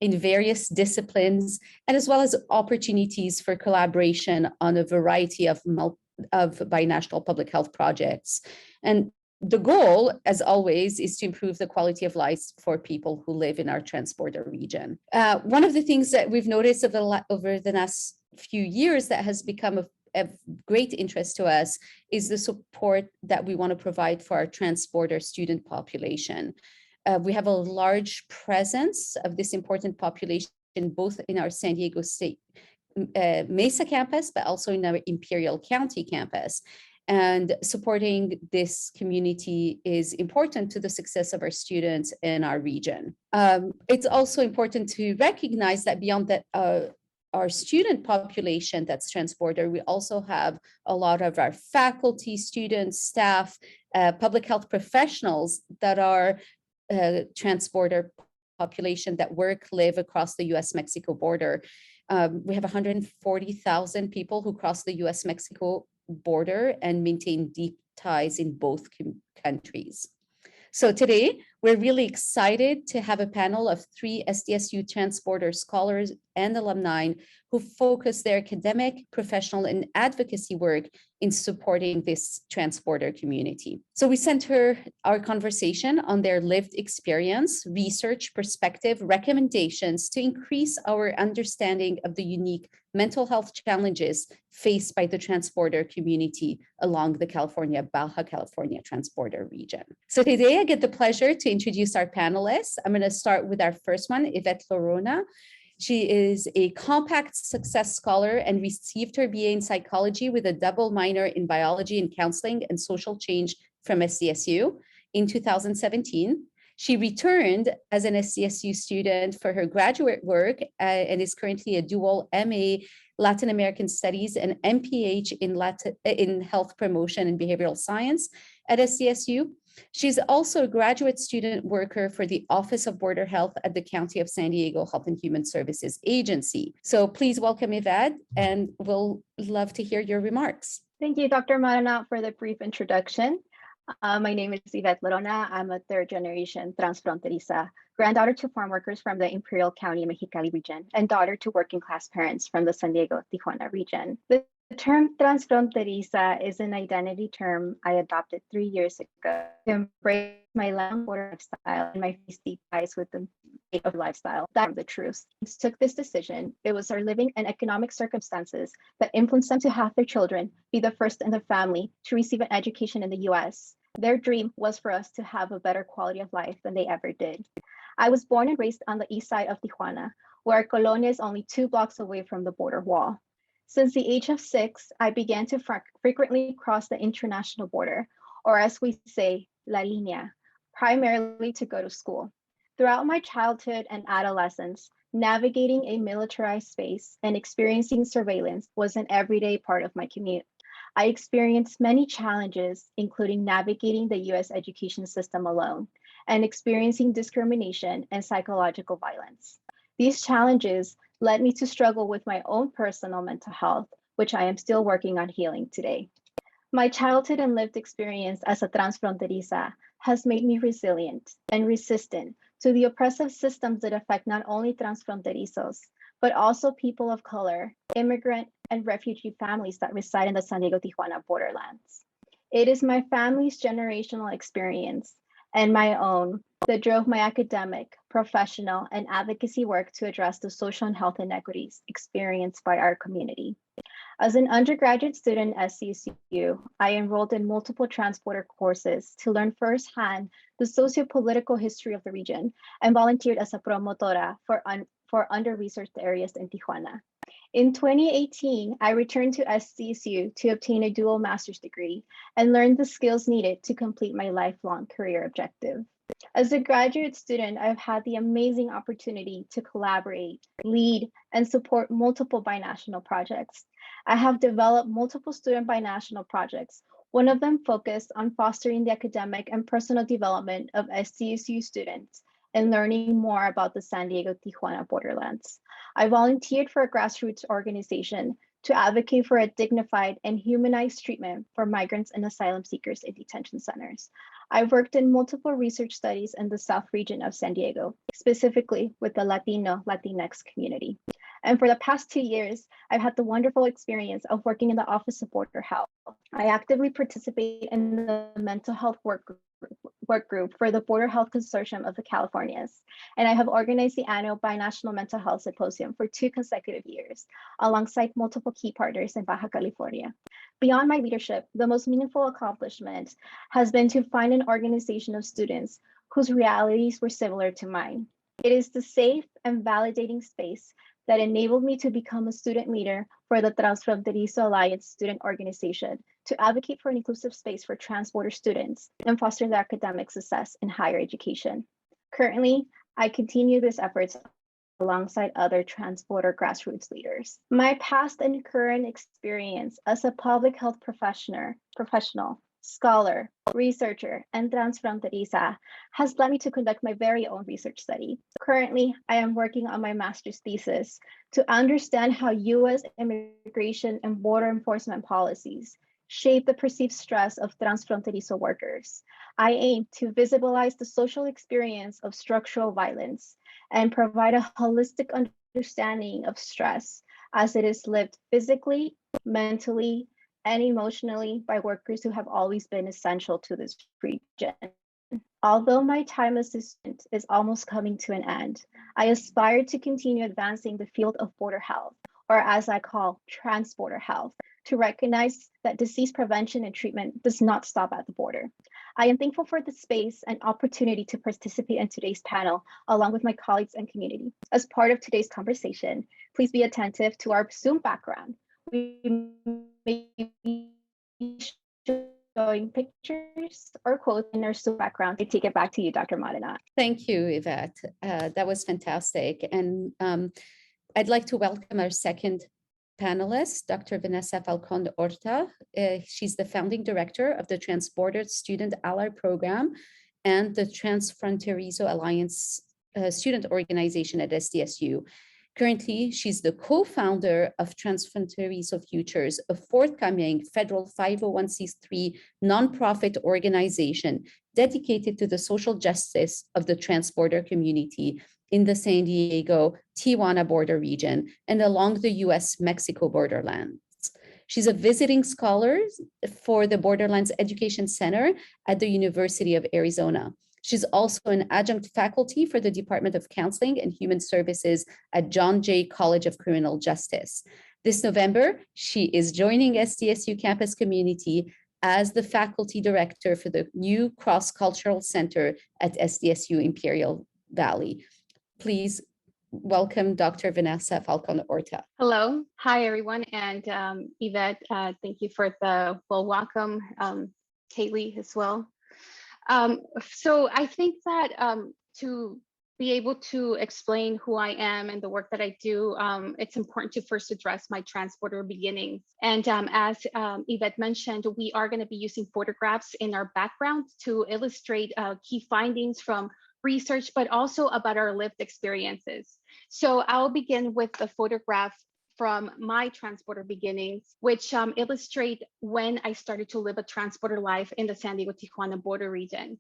in various disciplines, and as well as opportunities for collaboration on a variety of binational public health projects. And the goal, as always, is to improve the quality of life for people who live in our transborder region. One of the things that we've noticed over the last few years that has become of great interest to us is the support that we want to provide for our transborder student population. We have a large presence of this important population, both in our San Diego State Mesa campus, but also in our Imperial County campus. And supporting this community is important to the success of our students in our region. It's also important to recognize that beyond that, our student population that's transborder, we also have a lot of our faculty, students, staff, public health professionals that are transborder population that live across the US-Mexico border. We have 140,000 people who cross the US-Mexico border and maintain deep ties in both countries. So today, we're really excited to have a panel of 3 SDSU transborder scholars and alumni who focus their academic, professional, and advocacy work in supporting this transborder community. So we center our conversation on their lived experience, research, perspective, recommendations to increase our understanding of the unique mental health challenges faced by the transborder community along the Baja California transborder region. So today I get the pleasure to introduce our panelists. I'm going to start with our first one, Yvette Florona. She is a compact success scholar and received her BA in psychology with a double minor in biology and counseling and social change from SDSU in 2017. She returned as an SDSU student for her graduate work and is currently a dual MA Latin American Studies and MPH in Health Promotion and Behavioral Science at SDSU. She's also a graduate student worker for the Office of Border Health at the County of San Diego Health and Human Services Agency. So please welcome Yvette, and we'll love to hear your remarks. Thank you, Dr. Marana, for the brief introduction. My name is Yvette Florona. I'm a third-generation transfronteriza, granddaughter to farm workers from the Imperial County Mexicali region, and daughter to working-class parents from the San Diego-Tijuana region. The term transfronteriza is an identity term I adopted 3 years ago to embrace my long border lifestyle and my deep ties with the state of lifestyle. That's the truth. Took this decision. It was our living and economic circumstances that influenced them to have their children be the first in the family to receive an education in the US. Their dream was for us to have a better quality of life than they ever did. I was born and raised on the east side of Tijuana, where our colonia is only 2 blocks away from the border wall. Since the age of 6, I began to frequently cross the international border, or as we say, La Línea, primarily to go to school. Throughout my childhood and adolescence, navigating a militarized space and experiencing surveillance was an everyday part of my commute. I experienced many challenges, including navigating the US education system alone and experiencing discrimination and psychological violence. These challenges led me to struggle with my own personal mental health, which I am still working on healing today. My childhood and lived experience as a transfronteriza has made me resilient and resistant to the oppressive systems that affect not only transfronterizos, but also people of color, immigrant, and refugee families that reside in the San Diego-Tijuana borderlands. It is my family's generational experience and my own that drove my academic, professional, and advocacy work to address the social and health inequities experienced by our community. As an undergraduate student at SDSU, I enrolled in multiple transborder courses to learn firsthand the socio-political history of the region and volunteered as a promotora for under-researched areas in Tijuana. In 2018, I returned to SDSU to obtain a dual master's degree and learn the skills needed to complete my lifelong career objective. As a graduate student, I've had the amazing opportunity to collaborate, lead, and support multiple binational projects. I have developed multiple student binational projects, one of them focused on fostering the academic and personal development of SDSU students and learning more about the San Diego-Tijuana borderlands. I volunteered for a grassroots organization to advocate for a dignified and humanized treatment for migrants and asylum seekers in detention centers. I've worked in multiple research studies in the South region of San Diego, specifically with the Latino, Latinx community. And for the past 2 years, I've had the wonderful experience of working in the Office of Border Health. I actively participate in the mental health work group for the Border Health Consortium of the Californias, and I have organized the annual Binational Mental Health Symposium for 2 consecutive years, alongside multiple key partners in Baja California. Beyond my leadership, the most meaningful accomplishment has been to find an organization of students whose realities were similar to mine. It is the safe and validating space that enabled me to become a student leader for the Transfronterizo Alliance student organization to advocate for an inclusive space for trans-border students and foster their academic success in higher education. Currently, I continue these efforts alongside other trans-border grassroots leaders. My past and current experience as a public health professional, scholar, researcher, and transfronteriza has led me to conduct my very own research study. Currently, I am working on my master's thesis to understand how U.S. immigration and border enforcement policies shape the perceived stress of transfronterizo workers. I aim to visibilize the social experience of structural violence and provide a holistic understanding of stress as it is lived physically, mentally, and emotionally by workers who have always been essential to this region. Although my time as a student is almost coming to an end, I aspire to continue advancing the field of border health, or as I call trans-border health, to recognize that disease prevention and treatment does not stop at the border. I am thankful for the space and opportunity to participate in today's panel, along with my colleagues and community. As part of today's conversation, please be attentive to our Zoom background. We may be showing pictures or quotes in our Zoom background. I take it back to you, Dr. Modena. Thank you, Yvette. That was fantastic. And I'd like to welcome our second panelist, Dr. Vanessa Falconda Orta. She's the founding director of the Transborder Student Ally Program and the Transfronterizo Alliance student organization at SDSU. Currently, she's the co-founder of Transfronterizo Futures, a forthcoming federal 501c3 nonprofit organization dedicated to the social justice of the transborder community in the San Diego, Tijuana border region and along the US-Mexico borderlands. She's a visiting scholar for the Borderlands Education Center at the University of Arizona. She's also an adjunct faculty for the Department of Counseling and Human Services at John Jay College of Criminal Justice. This November, she is joining SDSU campus community as the faculty director for the new cross-cultural center at SDSU Imperial Valley. Please welcome Dr. Vanessa Falconda Orta. Hello. Hi, everyone. And Yvette, thank you for the welcome. Kaylee as well. So I think that to be able to explain who I am and the work that I do, it's important to first address my transborder beginnings. And as Yvette mentioned, we are going to be using photographs in our background to illustrate key findings from research, but also about our lived experiences. So I'll begin with the photograph from my transborder beginnings, which illustrate when I started to live a transborder life in the San Diego-Tijuana border region.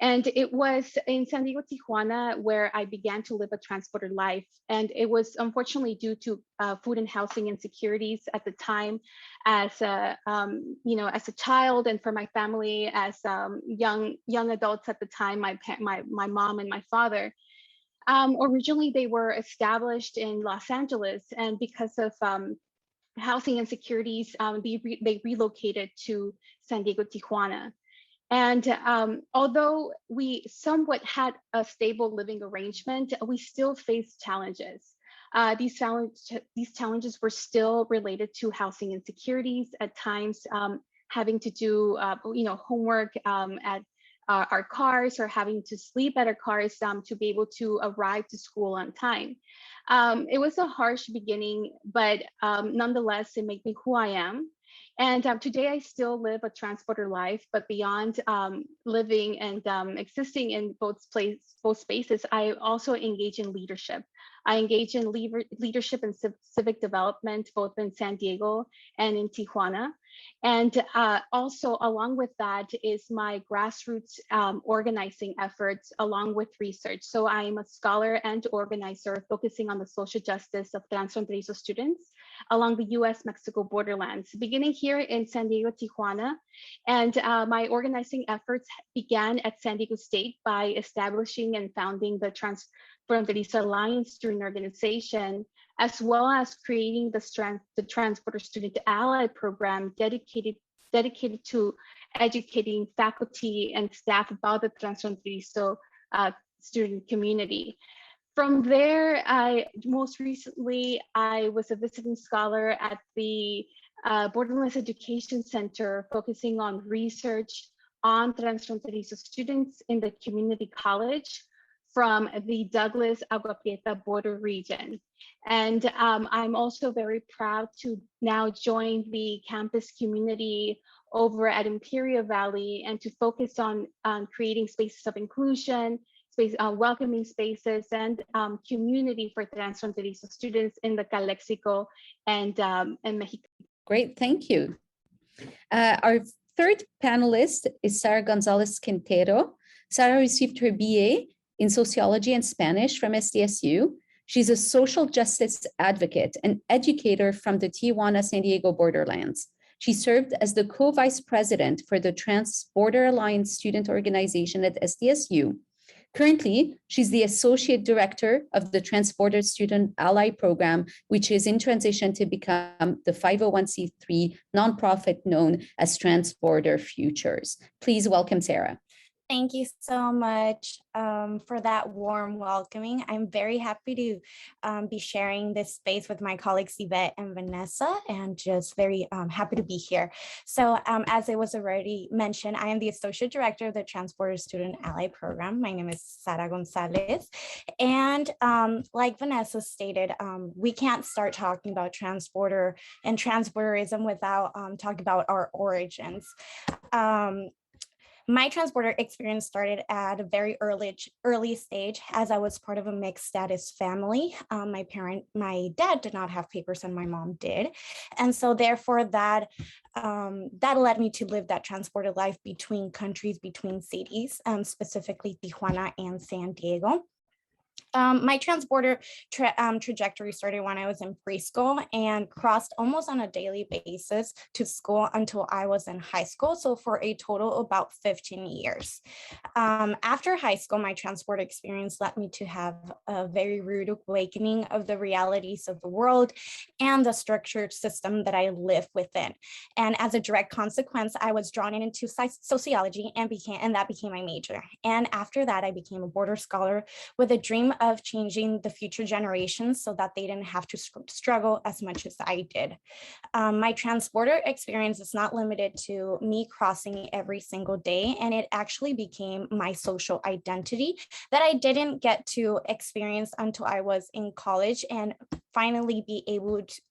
And it was in San Diego-Tijuana where I began to live a transborder life. And it was unfortunately due to food and housing insecurities at the time as a child, and for my family as young adults at the time, my mom and my father. Originally, they were established in Los Angeles, and because of housing insecurities, they relocated to San Diego, Tijuana. And although we somewhat had a stable living arrangement, we still faced challenges. These challenges were still related to housing insecurities, at times having to do homework at our cars, or having to sleep at our cars to be able to arrive to school on time. It was a harsh beginning, but nonetheless, it made me who I am. And today I still live a transporter life, but beyond living and existing in both spaces, I also engage in leadership. I engage in leadership and civic development, both in San Diego and in Tijuana. And also along with that is my grassroots organizing efforts along with research. So I'm a scholar and organizer focusing on the social justice of transfronterizo students along the US-Mexico borderlands, beginning here in San Diego, Tijuana. And my organizing efforts began at San Diego State by establishing and founding the Transfronterizo Alliance Student Organization, as well as creating the Transporter Student Ally Program dedicated to educating faculty and staff about the Transfronterizo student community. From there, most recently, I was a visiting scholar at the Borderlands Education Center, focusing on research on transfronterizo students in the community college from the Douglas Agua Prieta border region. And I'm also very proud to now join the campus community over at Imperial Valley and to focus on creating spaces of inclusion, welcoming spaces, and community for transfronterizo students in the Calexico and Mexico. Great, thank you. Our third panelist is Sarah Gonzalez Quintero. Sarah received her BA in Sociology and Spanish from SDSU. She's a social justice advocate and educator from the Tijuana-San Diego borderlands. She served as the co-vice president for the Trans-Border Alliance Student Organization at SDSU. Currently, she's the associate director of the Transborder Student Ally Program, which is in transition to become the 501c3 nonprofit known as Transborder Futures. Please welcome Sarah. Thank you so much for that warm welcoming. I'm very happy to be sharing this space with my colleagues Yvette and Vanessa, and just very happy to be here. So as it was already mentioned, I am the Associate Director of the Transborder Student Ally Program. My name is Sarah Gonzalez. And like Vanessa stated, we can't start talking about transborder and transborderism without talking about our origins. My transborder experience started at a very early stage, as I was part of a mixed status family. My dad did not have papers and my mom did. And so therefore that led me to live that transported life between countries, between cities, specifically Tijuana and San Diego. My transborder trajectory started when I was in preschool and crossed almost on a daily basis to school until I was in high school. So for a total of about 15 years. After high school, my transport experience led me to have a very rude awakening of the realities of the world and the structured system that I live within. And as a direct consequence, I was drawn into sociology and that became my major. And after that, I became a border scholar with a dream of changing the future generations so that they didn't have to struggle as much as I did. My transborder experience is not limited to me crossing every single day, and it actually became my social identity that I didn't get to experience until I was in college and finally be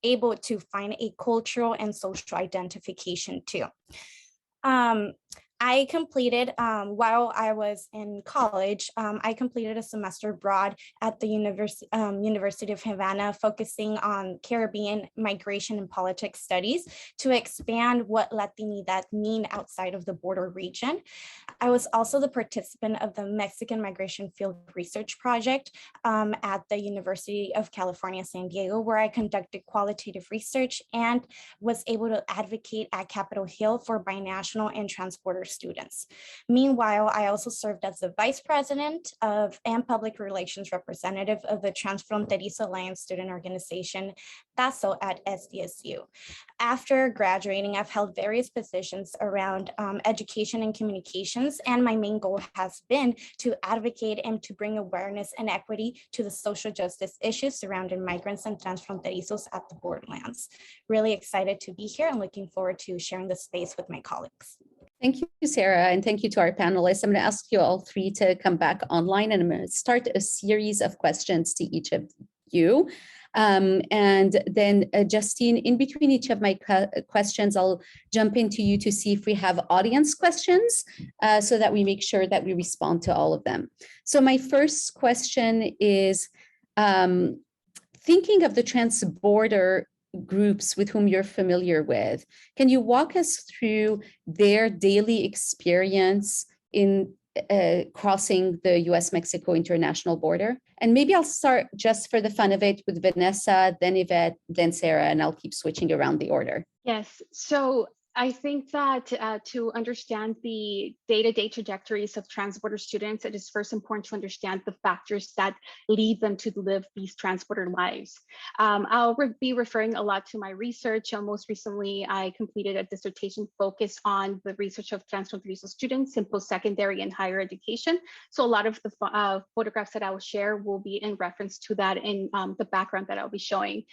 able to find a cultural and social identification too. I completed, while I was in college, I completed a semester abroad at the University of Havana, focusing on Caribbean migration and politics studies to expand what Latinidad mean outside of the border region. I was also the participant of the Mexican Migration Field Research Project at the University of California, San Diego, where I conducted qualitative research and was able to advocate at Capitol Hill for binational and transporter students. Meanwhile, I also served as the vice president and public relations representative of the Transfronterizo Alliance Student Organization, TASO, at SDSU. After graduating, I've held various positions around education and communications, and my main goal has been to advocate and to bring awareness and equity to the social justice issues surrounding migrants and transfronterizos at the borderlands. Really excited to be here and looking forward to sharing the space with my colleagues. Thank you, Sarah, and thank you to our panelists. I'm going to ask you all three to come back online, and I'm going to start a series of questions to each of you. And then Justine, in between each of my questions, I'll jump into you to see if we have audience questions so that we make sure that we respond to all of them. So my first question is, thinking of the trans-border groups with whom you're familiar with, can you walk us through their daily experience in crossing the US-Mexico international border? And maybe I'll start, just for the fun of it, with Vanessa, then Yvette, then Sarah, and I'll keep switching around the order. Yes, so I think that to understand the day-to-day trajectories of transborder students, it is first important to understand the factors that lead them to live these transborder lives. I'll be referring a lot to my research. Most recently, I completed a dissertation focused on the research of transfronterizo students in post-secondary and higher education. So a lot of the photographs that I will share will be in reference to that in the background that I'll be showing.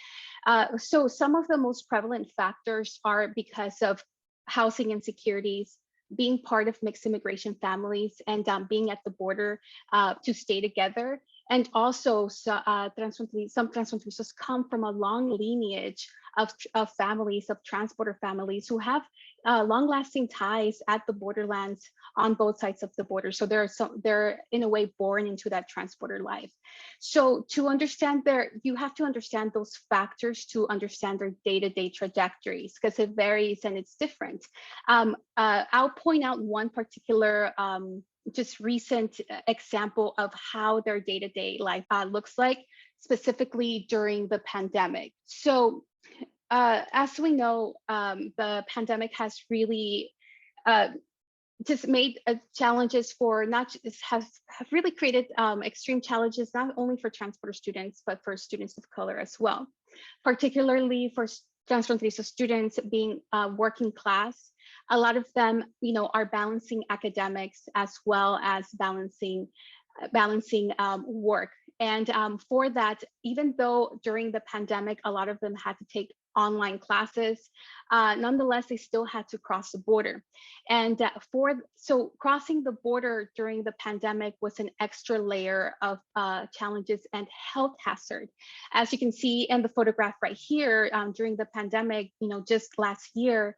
So some of the most prevalent factors are because of housing insecurities, being part of mixed immigration families, and being at the border to stay together. And also some transfronterizos come from a long lineage of families, of transborder families who have long-lasting ties at the borderlands on both sides of the border. So they're in a way born into that transborder life. So to understand you have to understand those factors to understand their day-to-day trajectories, because it varies and it's different. I'll point out one particular just recent example of how their day-to-day life looks like, specifically during the pandemic. So as we know, the pandemic has really just made challenges for have really created extreme challenges, not only for transborder students, but for students of color as well, particularly for transfronterizo students being working class. A lot of them, are balancing academics as well as balancing work. And for that, even though during the pandemic, a lot of them had to take online classes, nonetheless, they still had to cross the border. And so crossing the border during the pandemic was an extra layer of challenges and health hazard. As you can see in the photograph right here, during the pandemic, just last year,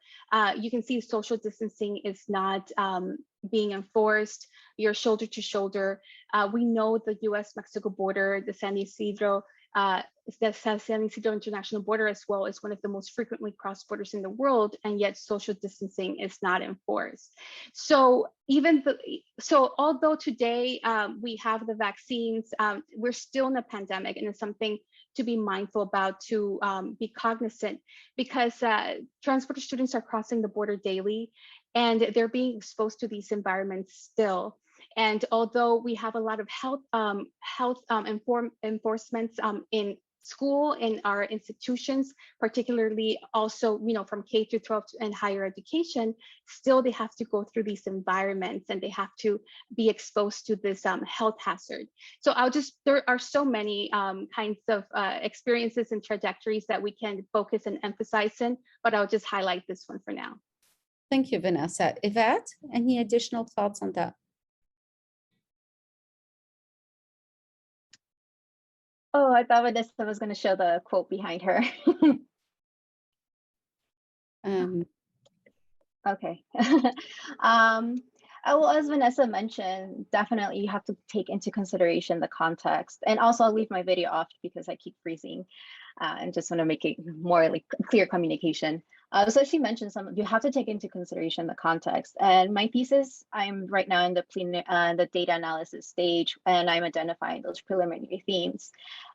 you can see social distancing is not being enforced. You're shoulder to shoulder. We know the US-Mexico border, the San Isidro international border as well is one of the most frequently crossed borders in the world, and yet social distancing is not enforced. So although today we have the vaccines, we're still in a pandemic, and it's something to be mindful about, to be cognizant, because transborder students are crossing the border daily, and they're being exposed to these environments still. And although we have a lot of health enforcements in school, in our institutions, particularly also, from K through 12 and higher education, still they have to go through these environments and they have to be exposed to this health hazard. So there are so many kinds of experiences and trajectories that we can focus and emphasize in, but I'll just highlight this one for now. Thank you, Vanessa. Yvette, any additional thoughts on that? Oh, I thought Vanessa was going to show the quote behind her. Okay. Well, as Vanessa mentioned, definitely you have to take into consideration the context. And also I'll leave my video off because I keep freezing and just want to make it more like clear communication. So she mentioned you have to take into consideration the context. And my thesis, I'm right now in the data analysis stage, and I'm identifying those preliminary themes.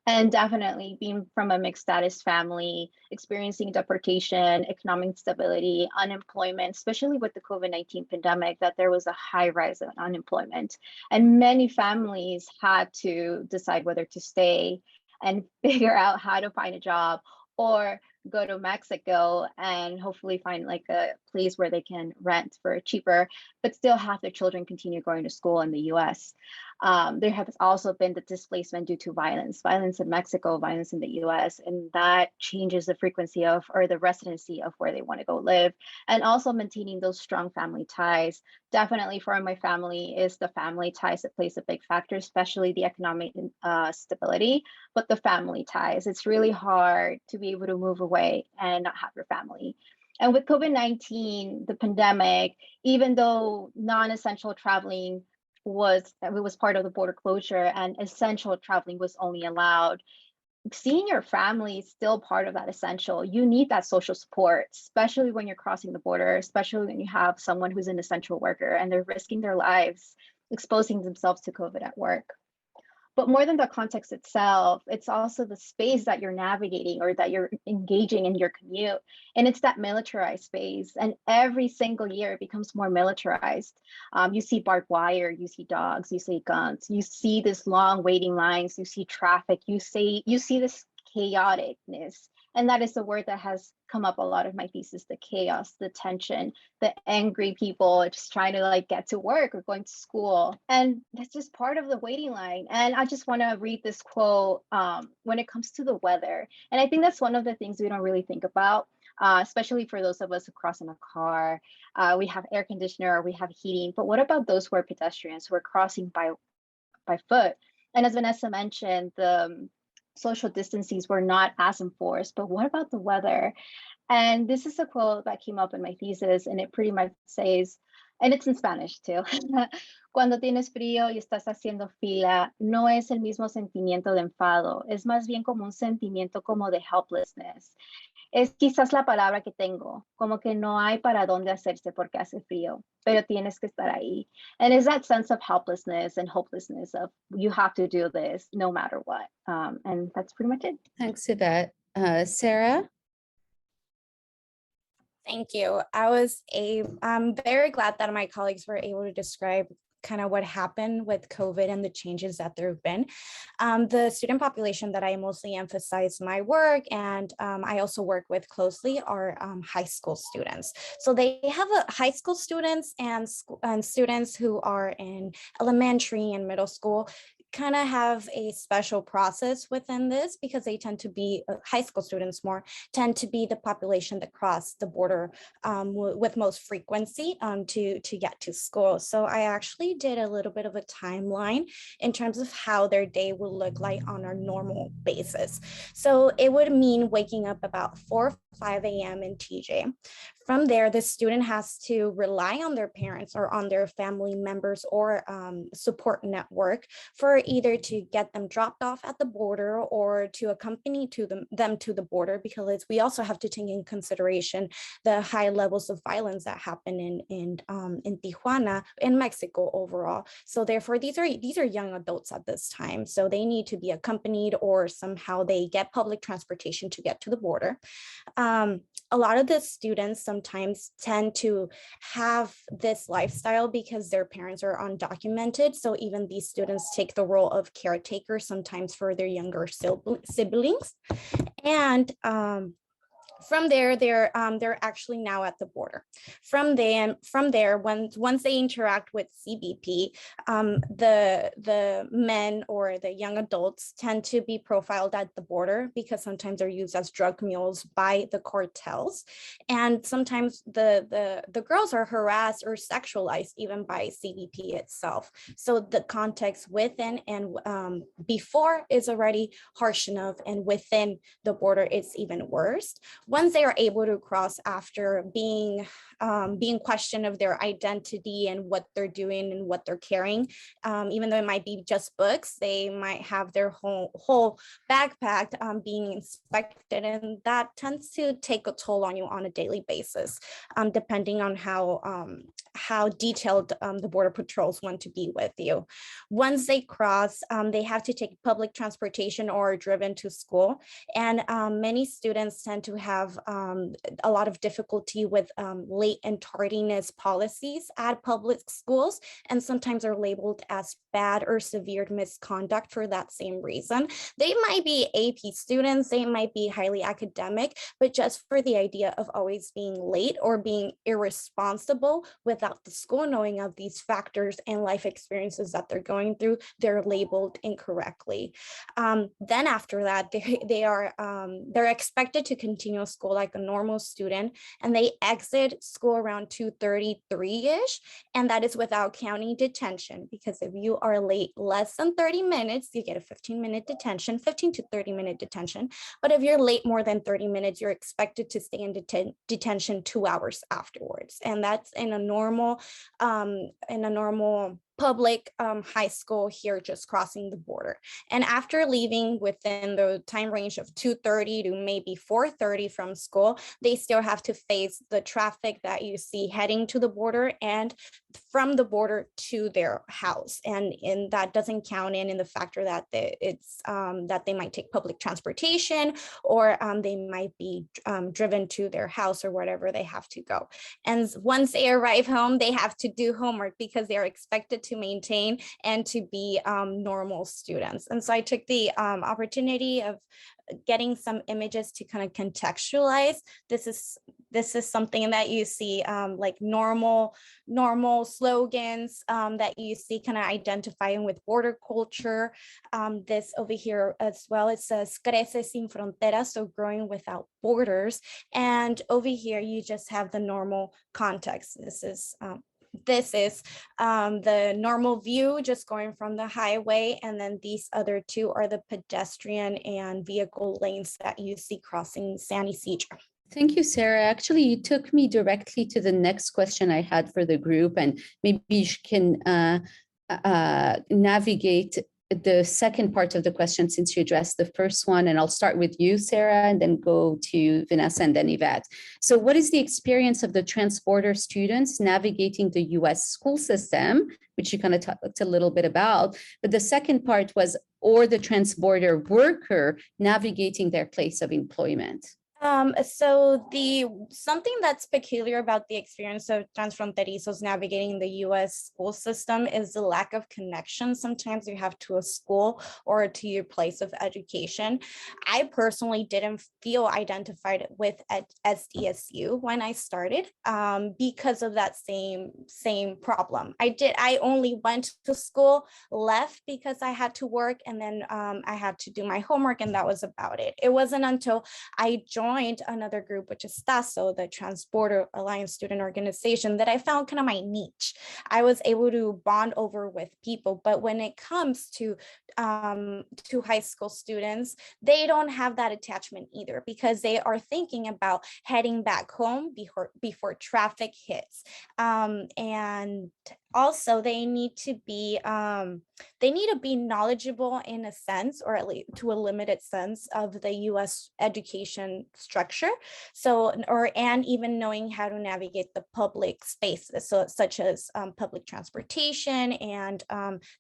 And definitely being from a mixed status family, experiencing deportation, economic instability, unemployment, especially with the COVID-19 pandemic, that there was a high rise of unemployment. And many families had to decide whether to stay and figure out how to find a job, or go to Mexico and hopefully find like a place where they can rent for cheaper, but still have their children continue going to school in the US. There has also been the displacement due to violence in Mexico, violence in the US, and that changes the frequency of, or the residency of where they want to go live. And also maintaining those strong family ties. Definitely for my family is the family ties that plays a big factor, especially the economic stability, but the family ties. It's really hard to be able to move away and not have your family. And with COVID-19, the pandemic, even though non-essential traveling was part of the border closure and essential traveling was only allowed, seeing your family is still part of that essential. You need that social support, especially when you're crossing the border, especially when you have someone who's an essential worker and they're risking their lives, exposing themselves to COVID at work. But more than the context itself, it's also the space that you're navigating or that you're engaging in your commute. And it's that militarized space. And every single year it becomes more militarized. You see barbed wire, you see dogs, you see guns, you see this long waiting lines, you see traffic, you see this chaoticness. And that is the word that has come up a lot of my thesis, the chaos, the tension, the angry people just trying to like get to work or going to school. And that's just part of the waiting line. And I just want to read this quote when it comes to the weather. And I think that's one of the things we don't really think about, especially for those of us who cross in a car. We have air conditioner, we have heating, but what about those who are pedestrians who are crossing by foot? And as Vanessa mentioned, the social distances were not as enforced, but what about the weather? And this is a quote that came up in my thesis, and it pretty much says, and it's in Spanish too, cuando tienes frío y estás haciendo fila, no es el mismo sentimiento de enfado, es más bien como un sentimiento como de helplessness. Es quizás la palabra que tengo, como que no hay para dónde hacerse porque hace frío, pero tienes que estar ahí. And it's that sense of helplessness and hopelessness of you have to do this no matter what. And that's pretty much it. Thanks, Yvette. Sarah? Thank you. I'm very glad that my colleagues were able to describe kind of what happened with COVID and the changes that there have been. The student population that I mostly emphasize my work and I also work with closely are high school students. So they have high school students and students who are in elementary and middle school kind of have a special process within this because they tend to be high school students tend to be the population that cross the border with most frequency to get to school. So I actually did a little bit of a timeline in terms of how their day would look like on a normal basis. So it would mean waking up about 4 or 5 a.m. in TJ. From there, the student has to rely on their parents or on their family members or support network for either to get them dropped off at the border or to accompany them to the border, because we also have to take in consideration the high levels of violence that happen in Tijuana, in Mexico overall. So therefore, these are young adults at this time. So they need to be accompanied or somehow they get public transportation to get to the border. A lot of the students sometimes tend to have this lifestyle because their parents are undocumented. So even these students take the role of caretaker sometimes for their younger siblings. And from there, they're actually now at the border. From there, once they interact with CBP, the men or the young adults tend to be profiled at the border because sometimes they're used as drug mules by the cartels, and sometimes the girls are harassed or sexualized even by CBP itself. So the context within and before is already harsh enough, and within the border it's even worse. Once they are able to cross after being questioned of their identity and what they're doing and what they're carrying, even though it might be just books, they might have their whole backpack being inspected, and that tends to take a toll on you on a daily basis, depending on how detailed the border patrols want to be with you. Once they cross, they have to take public transportation or are driven to school, and many students tend to have have a lot of difficulty with late and tardiness policies at public schools, and sometimes are labeled as bad or severe misconduct for that same reason. They might be AP students, they might be highly academic, but just for the idea of always being late or being irresponsible without the school knowing of these factors and life experiences that they're going through, they're labeled incorrectly. Then after that, they're expected to continue school like a normal student, and they exit school around 2:33-ish, and that is without counting detention, because if you are late less than 30 minutes, you get a 15-minute detention, 15 to 30-minute detention. But if you're late more than 30 minutes, you're expected to stay in detention 2 hours afterwards. And that's in a normal public high school here, just crossing the border. And after leaving within the time range of 2:30 to maybe 4:30 from school, they still have to face the traffic that you see heading to the border and from the border to their house. And that doesn't count in the factor that that they might take public transportation, or they might be driven to their house or wherever they have to go. And once they arrive home, they have to do homework because they are expected to maintain and to be normal students. And so I took the opportunity of getting some images to kind of contextualize. This is something that you see like normal slogans that you see kind of identifying with border culture. This over here as well, it says crece sin fronteras, so growing without borders. And over here you just have the normal context. This is the normal view just going from the highway, and then these other two are the pedestrian and vehicle lanes that you see crossing San Isidro. Thank you, Sarah. Actually, you took me directly to the next question I had for the group, and maybe you can navigate the second part of the question since you addressed the first one. And I'll start with you, Sarah, and then go to Vanessa and then Yvette. So what is the experience of the transborder students navigating the US school system, which you kind of talked a little bit about, but the second part was, or the transborder worker navigating their place of employment? So something that's peculiar about the experience of transfronterizos navigating the U.S. school system is the lack of connection. Sometimes you have to a school or to your place of education. I personally didn't feel identified with SDSU when I started because of that same problem. I only went to school, left because I had to work, and then I had to do my homework, and that was about it. It wasn't until I joined another group, which is TASO, the Transborder Alliance Student Organization, that I found kind of my niche. I was able to bond over with people, but when it comes to high school students, they don't have that attachment either, because they are thinking about heading back home before traffic hits. And also they need to be knowledgeable in a sense, or at least to a limited sense, of the US education structure. And even knowing how to navigate the public spaces, such as public transportation and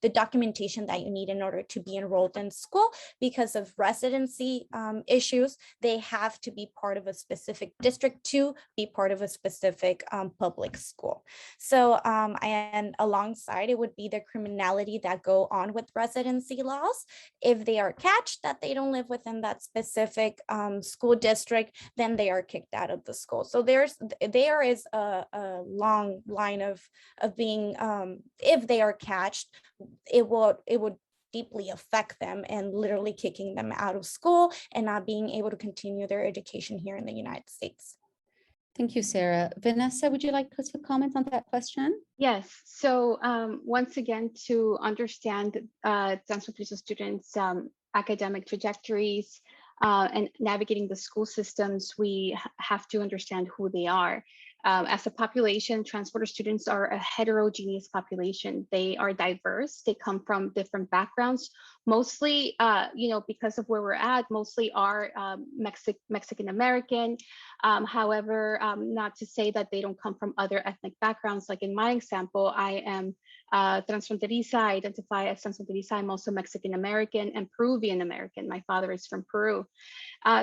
the documentation that you need in order to be enrolled in school. Because of residency issues, they have to be part of a specific district to be part of a specific public school. So and alongside it would be the criminality that go on with residency laws. If they are catched that they don't live within that specific school district, then they are kicked out of the school. So there is a long line of being, if they are catched, it would deeply affect them and literally kicking them out of school and not being able to continue their education here in the United States. Thank you, Sarah. Vanessa, would you like to comment on that question? Yes. So once again, to understand transfronterizo students' academic trajectories and navigating the school systems, we have to understand who they are. As a population, transborder students are a heterogeneous population. They are diverse. They come from different backgrounds, mostly, because of where we're at, mostly are Mexican American. However, not to say that they don't come from other ethnic backgrounds. Like in my example, I am transfronteriza, I identify as transfronteriza. I'm also Mexican American and Peruvian American. My father is from Peru.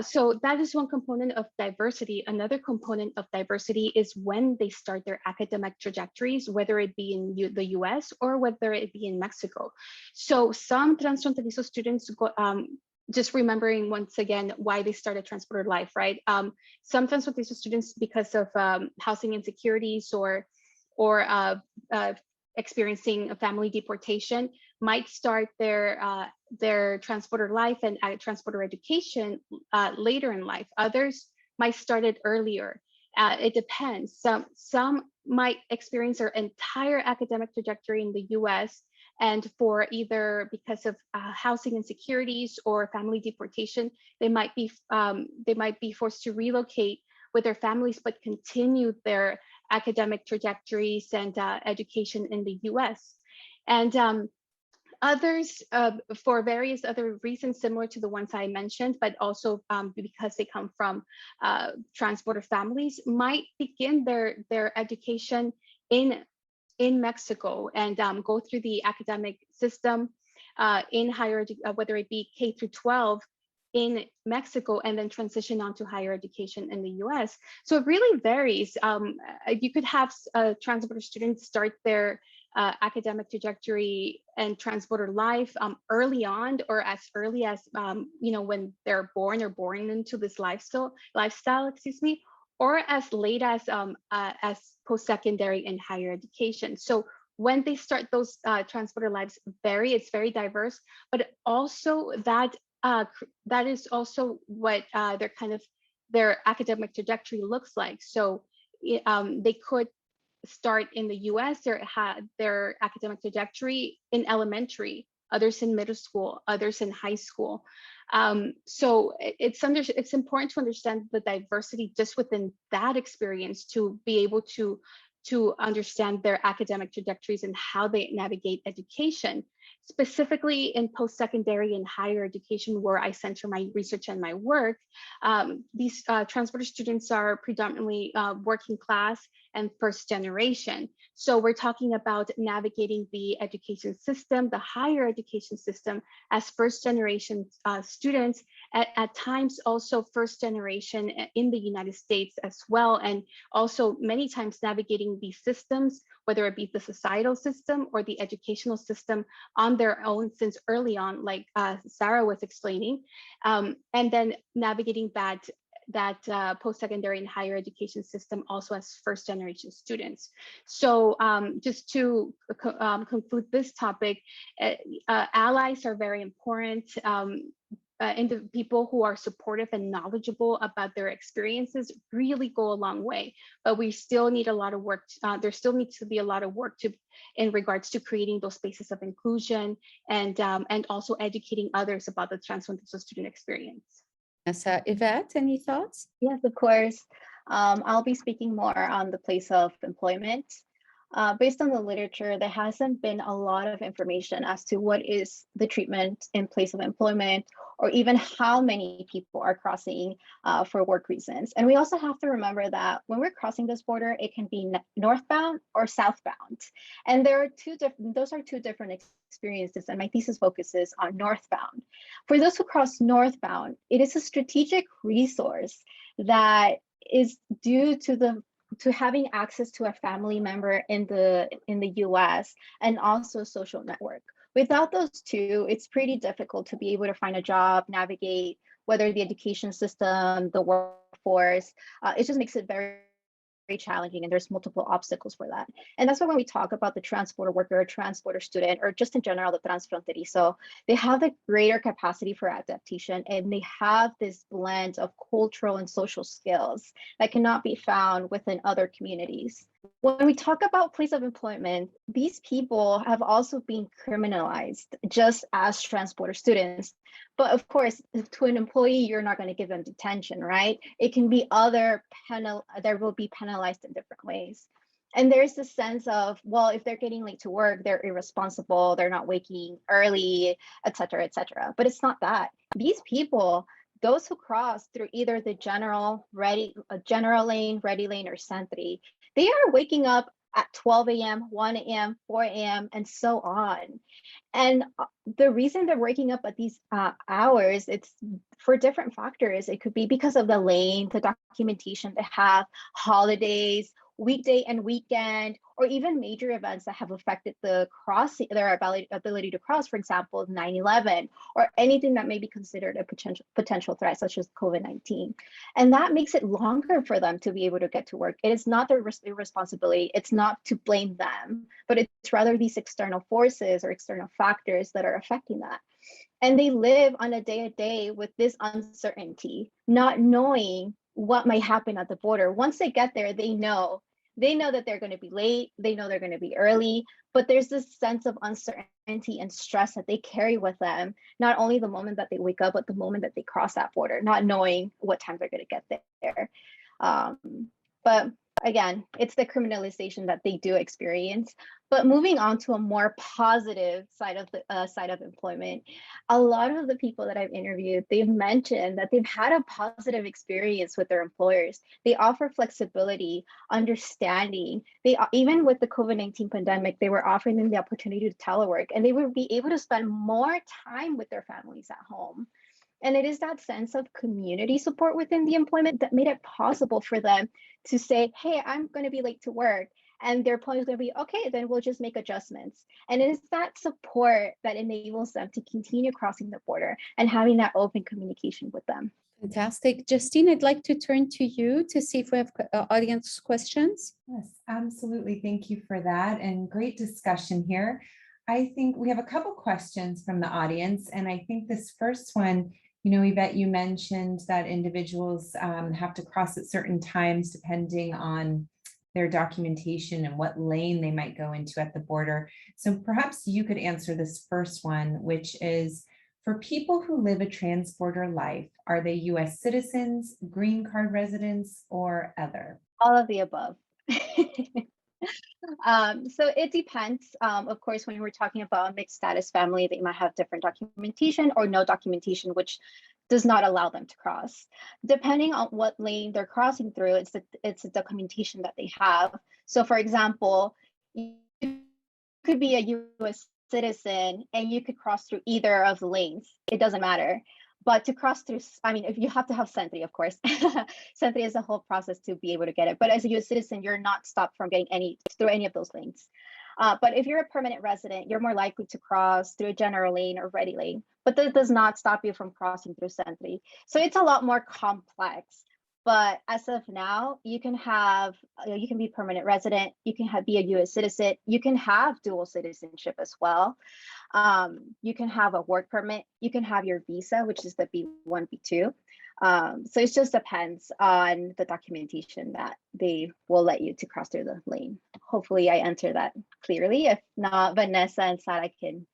So that is one component of diversity. Another component of diversity is when they start their academic trajectories, whether it be in the US or whether it be in Mexico. So some transfronterizo students go, just remembering once again why they started transporter life, right? Some transfronterizo students, because of housing insecurities or experiencing a family deportation, might start their transporter life and transporter education later in life. Others might start it earlier. It depends. Some might experience their entire academic trajectory in the US, and for either because of housing insecurities or family deportation, they might be forced to relocate with their families, but continue their academic trajectories and education in the US. And others, for various other reasons similar to the ones I mentioned, but also because they come from transporter families, might begin their education in Mexico and go through the academic system in higher education, whether it be K through 12 in Mexico, and then transition on to higher education in the US. So it really varies. You could have transporter students start their academic trajectory and transporter life early on, or as early as when they're born or born into this lifestyle, or as late as post-secondary and higher education. So when they start those transporter lives it's very diverse, but also that is also what their academic trajectory looks like. So they could start in the US, their academic trajectory in elementary, others in middle school, others in high school. So it's important to understand the diversity just within that experience to be able to understand their academic trajectories and how they navigate education. Specifically in post-secondary and higher education, where I center my research and my work, these transporter students are predominantly working class and first generation. So we're talking about navigating the education system, the higher education system, as first generation students, at times also first generation in the United States as well, and also many times navigating these systems, whether it be the societal system or the educational system, on their own since early on, like Sarah was explaining, and then navigating that post-secondary and higher education system also as first generation students. So just to conclude this topic, allies are very important. And the people who are supportive and knowledgeable about their experiences really go a long way, but we still need a lot of work. There still needs to be a lot of work in regards to creating those spaces of inclusion and also educating others about the transfronterizo student experience. Yvette, any thoughts? Yes, of course. I'll be speaking more on the place of employment. Based on the literature, there hasn't been a lot of information as to what is the treatment in place of employment, or even how many people are crossing for work reasons. And we also have to remember that when we're crossing this border, it can be northbound or southbound. And those are two different experiences, and my thesis focuses on northbound. For those who cross northbound, it is a strategic resource that is due to having access to a family member in the US, and also social network. Without those two, it's pretty difficult to be able to find a job, navigate whether the education system, the workforce. It just makes it very challenging, and there's multiple obstacles for that. And that's why when we talk about the transporter worker, transporter student, or just in general the transfronterizo, they have a greater capacity for adaptation, and they have this blend of cultural and social skills that cannot be found within other communities. When we talk about place of employment, these people have also been criminalized just as transporter students. But of course, to an employee, you're not going to give them detention, right? It can be there will be penalized in different ways. And there's this sense of, well, if they're getting late to work, they're irresponsible, they're not waking early, et cetera, et cetera. But it's not that. These people, those who cross through either the general lane, ready lane, or sentry, they are waking up at 12 a.m., 1 a.m., 4 a.m., and so on. And the reason they're waking up at these hours, it's for different factors. It could be because of the lane, the documentation they have, holidays, weekday and weekend, or even major events that have affected the crossing, their ability to cross, for example, 9/11, or anything that may be considered a potential threat, such as COVID-19. And that makes it longer for them to be able to get to work. It is not their responsibility. It's not to blame them, but it's rather these external forces or external factors that are affecting that. And they live on a day-to-day with this uncertainty, not knowing what might happen at the border. Once they get there, they know that they're going to be late, they know they're going to be early, but there's this sense of uncertainty and stress that they carry with them, not only the moment that they wake up, but the moment that they cross that border, not knowing what time they're going to get there. But again, it's the criminalization that they do experience. But moving on to a more positive side of employment, a lot of the people that I've interviewed, they've mentioned that they've had a positive experience with their employers. They offer flexibility, understanding. They, even with the COVID-19 pandemic, they were offering them the opportunity to telework, and they would be able to spend more time with their families at home. And it is that sense of community support within the employment that made it possible for them to say, hey, I'm going to be late to work. And their employer is going to be, okay, then we'll just make adjustments. And it is that support that enables them to continue crossing the border and having that open communication with them. Fantastic. Justine, I'd like to turn to you to see if we have audience questions. Yes, absolutely. Thank you for that. And great discussion here. I think we have a couple questions from the audience. And I think this first one, you know, Yvette, you mentioned that individuals have to cross at certain times depending on their documentation and what lane they might go into at the border. So perhaps you could answer this first one, which is, for people who live a transborder life, are they US citizens, green card residents, or other? All of the above. So it depends. Of course, when we're talking about a mixed status family, they might have different documentation or no documentation, which does not allow them to cross. Depending on what lane they're crossing through, it's the documentation that they have. So for example, you could be a US citizen and you could cross through either of the lanes. It doesn't matter. But to cross through, I mean, if you have to have Sentry, of course. Sentry is a whole process to be able to get it. But as a US citizen, you're not stopped from getting through any of those lanes. But if you're a permanent resident, you're more likely to cross through a general lane or ready lane. But that does not stop you from crossing through Sentry. So it's a lot more complex. But as of now, you can be permanent resident, you can be a US citizen, you can have dual citizenship as well. You can have a work permit, you can have your visa, which is the B1, B2. So it just depends on the documentation that they will let you to cross through the lane. Hopefully I answered that clearly. If not, Vanessa and Sarah can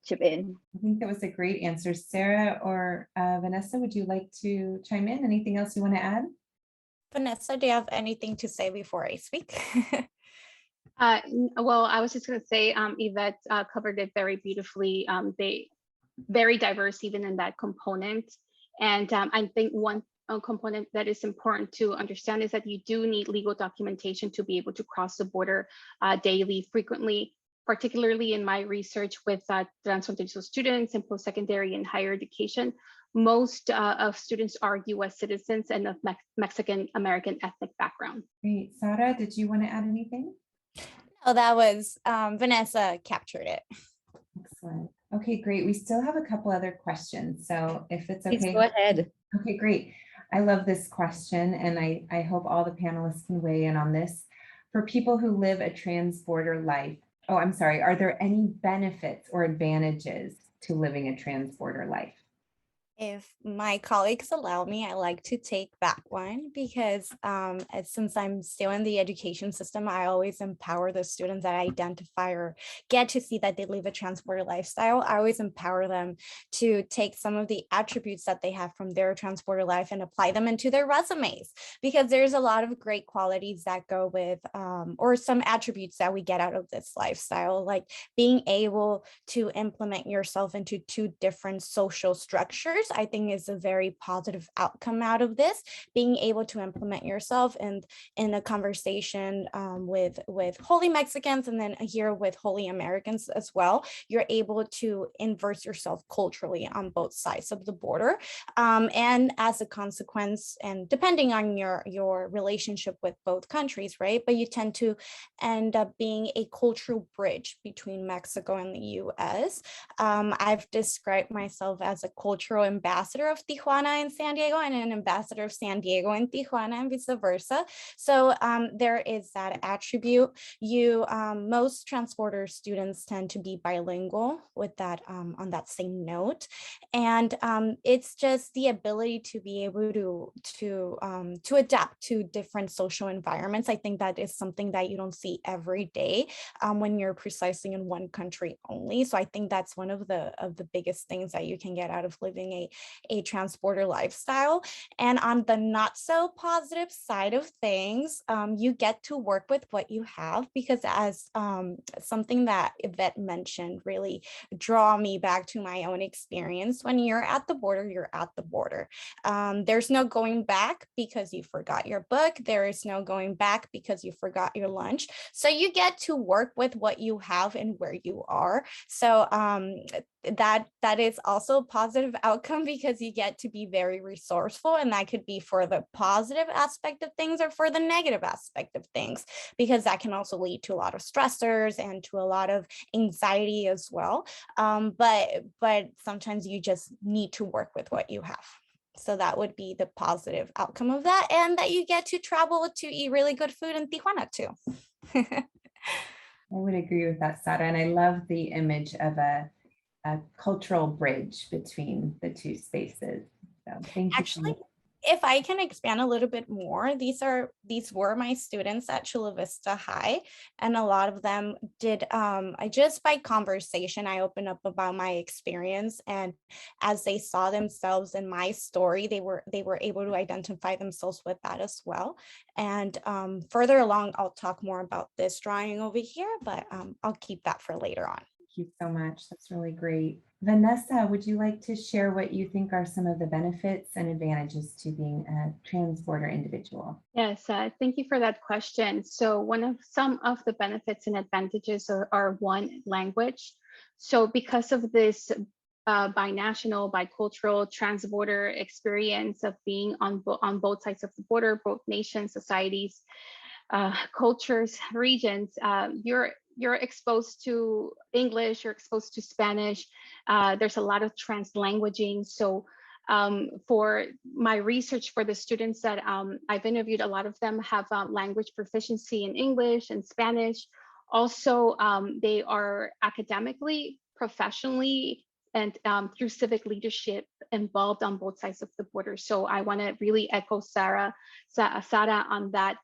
chip in. I think that was a great answer. Sarah or Vanessa, would you like to chime in? Anything else you want to add? Vanessa, do you have anything to say before I speak? Well, I was just going to say, Yvette covered it very beautifully. They very diverse even in that component. And I think one component that is important to understand is that you do need legal documentation to be able to cross the border daily, frequently, particularly in my research with transfronterizo students in post-secondary and higher education. Most of students are US citizens and of Mexican-American ethnic background. Great. Sarah, did you want to add anything? No, that was Vanessa captured it. Excellent. Okay, great. We still have a couple other questions. So if it's okay. Please go ahead. Okay, great. I love this question, and I hope all the panelists can weigh in on this. For people who live a transborder life, are there any benefits or advantages to living a transborder life? If my colleagues allow me, I like to take that one because since I'm still in the education system, I always empower the students that identify or get to see that they live a transborder lifestyle. I always empower them to take some of the attributes that they have from their transborder life and apply them into their resumes, because there's a lot of great qualities that go with, or some attributes that we get out of this lifestyle, like being able to implement yourself into two different social structures. I think is a very positive outcome out of this. Being able to implement yourself and in a conversation with Holy Mexicans, and then here with Holy Americans as well, you're able to invert yourself culturally on both sides of the border. And as a consequence, and depending on your relationship with both countries, right? But you tend to end up being a cultural bridge between Mexico and the US. I've described myself as a cultural ambassador of Tijuana and San Diego, and an ambassador of San Diego and Tijuana, and vice versa. So there is that attribute. Most transborder students tend to be bilingual with that, on that same note. And it's just the ability to be able to adapt to different social environments. I think that is something that you don't see every day when you're precisely in one country only. So I think that's one of the biggest things that you can get out of living a transborder lifestyle. And on the not so positive side of things, you get to work with what you have, because as something that Yvette mentioned really draw me back to my own experience. When you're at the border, you're at the border. There's no going back because you forgot your book. There is no going back because you forgot your lunch. So you get to work with what you have and where you are. So that is also a positive outcome, because you get to be very resourceful, and that could be for the positive aspect of things or for the negative aspect of things, because that can also lead to a lot of stressors and to a lot of anxiety as well. But sometimes you just need to work with what you have. So that would be the positive outcome of that, and that you get to travel to eat really good food in Tijuana too. I would agree with that, Sara. And I love the image of a cultural bridge between the two spaces. So thank you. Actually, if I can expand a little bit more, these were my students at Chula Vista High, and a lot of them did, I just by conversation, I opened up about my experience, and as they saw themselves in my story, they were able to identify themselves with that as well. And further along, I'll talk more about this drawing over here, but I'll keep that for later on. Thank you so much. That's really great. Vanessa, would you like to share what you think are some of the benefits and advantages to being a transborder individual? Yes, thank you for that question. So some of the benefits and advantages are one, language. So because of this binational, bicultural, transborder experience of being on both sides of the border, both nations, societies, cultures, regions, you're exposed to English, you're exposed to Spanish. There's a lot of translanguaging. So for my research for the students that I've interviewed, a lot of them have language proficiency in English and Spanish. Also, they are academically, professionally, and through civic leadership involved on both sides of the border. So I want to really echo Sara on that,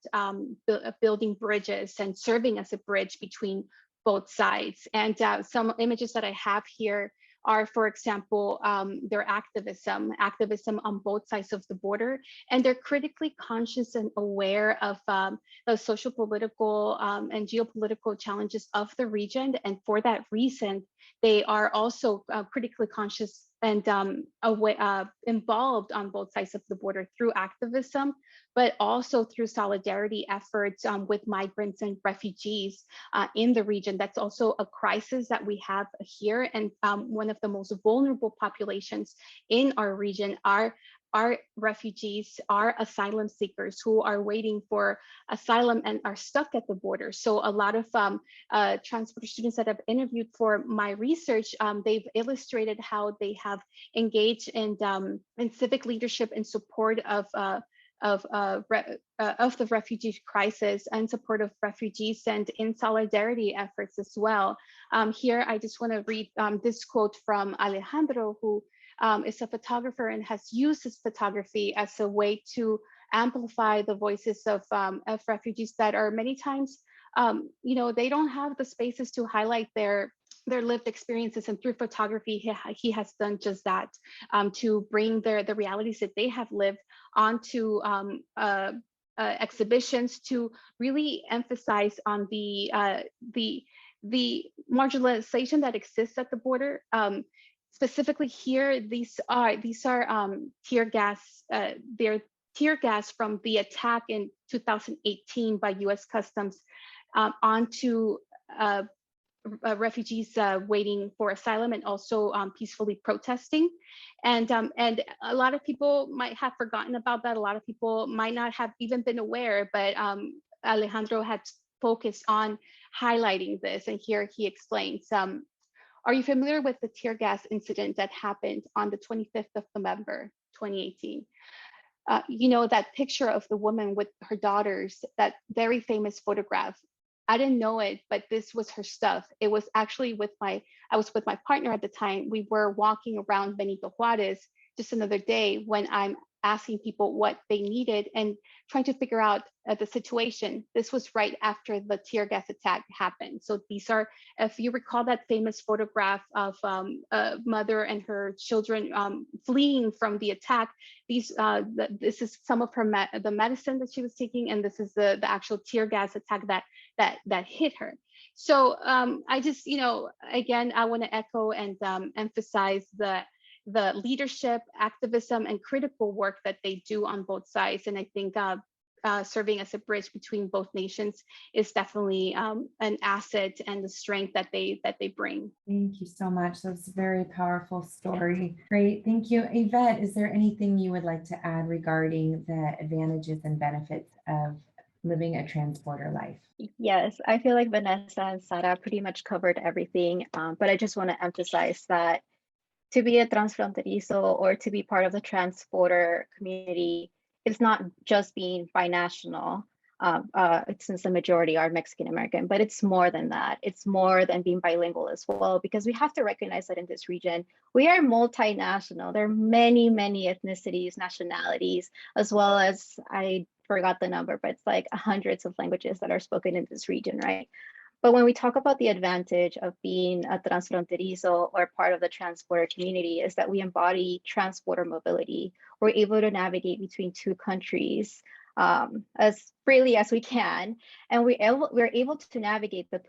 building bridges and serving as a bridge between both sides. And some images that I have here are, for example, their activism on both sides of the border. And they're critically conscious and aware of the social, political, and geopolitical challenges of the region. And for that reason, they are also critically conscious and involved on both sides of the border through activism, but also through solidarity efforts with migrants and refugees in the region. That's also a crisis that we have here. And one of the most vulnerable populations in our region are refugees, are asylum seekers who are waiting for asylum and are stuck at the border. So a lot of transborder students that I've interviewed for my research, they've illustrated how they have engaged in civic leadership in support of the refugee crisis and support of refugees, and in solidarity efforts as well. Here, I just want to read this quote from Alejandro, who is a photographer and has used his photography as a way to amplify the voices of refugees that are many times, they don't have the spaces to highlight their lived experiences, and through photography, he has done just that, to bring the realities that they have lived onto exhibitions, to really emphasize on the marginalization that exists at the border. Specifically here, these are tear gas. They're tear gas from the attack in 2018 by U.S. Customs onto refugees waiting for asylum, and also peacefully protesting. And a lot of people might have forgotten about that. A lot of people might not have even been aware, but Alejandro had focused on highlighting this. And here he explains, are you familiar with the tear gas incident that happened on the 25th of November, 2018? That picture of the woman with her daughters, that very famous photograph. I didn't know it, but this was her stuff. It was actually I was with my partner at the time. We were walking around Benito Juarez just another day when I'm asking people what they needed and trying to figure out the situation. This was right after the tear gas attack happened. So these are, if you recall that famous photograph of a mother and her children fleeing from the attack, this is some of her the medicine that she was taking, and this is the actual tear gas attack that hit her. So I just, again, I want to echo and emphasize the leadership, activism, and critical work that they do on both sides. And I think serving as a bridge between both nations is definitely an asset and the strength that they bring. Thank you so much. That's a very powerful story. Great. Thank you. Yvette, is there anything you would like to add regarding the advantages and benefits of living a trans-border life? Yes, I feel like Vanessa and Sara pretty much covered everything, but I just want to emphasize that to be a transfronterizo or to be part of the trans-border community, it's not just being binational, since the majority are Mexican American, but it's more than that. It's more than being bilingual as well, because we have to recognize that in this region, we are multinational. There are many, many ethnicities, nationalities, as well as, I forgot the number, but it's like hundreds of languages that are spoken in this region, right? But when we talk about the advantage of being a transfronterizo or part of the trans-border community, is that we embody trans-border mobility. We're able to navigate between two countries as freely as we can, and we're able to navigate the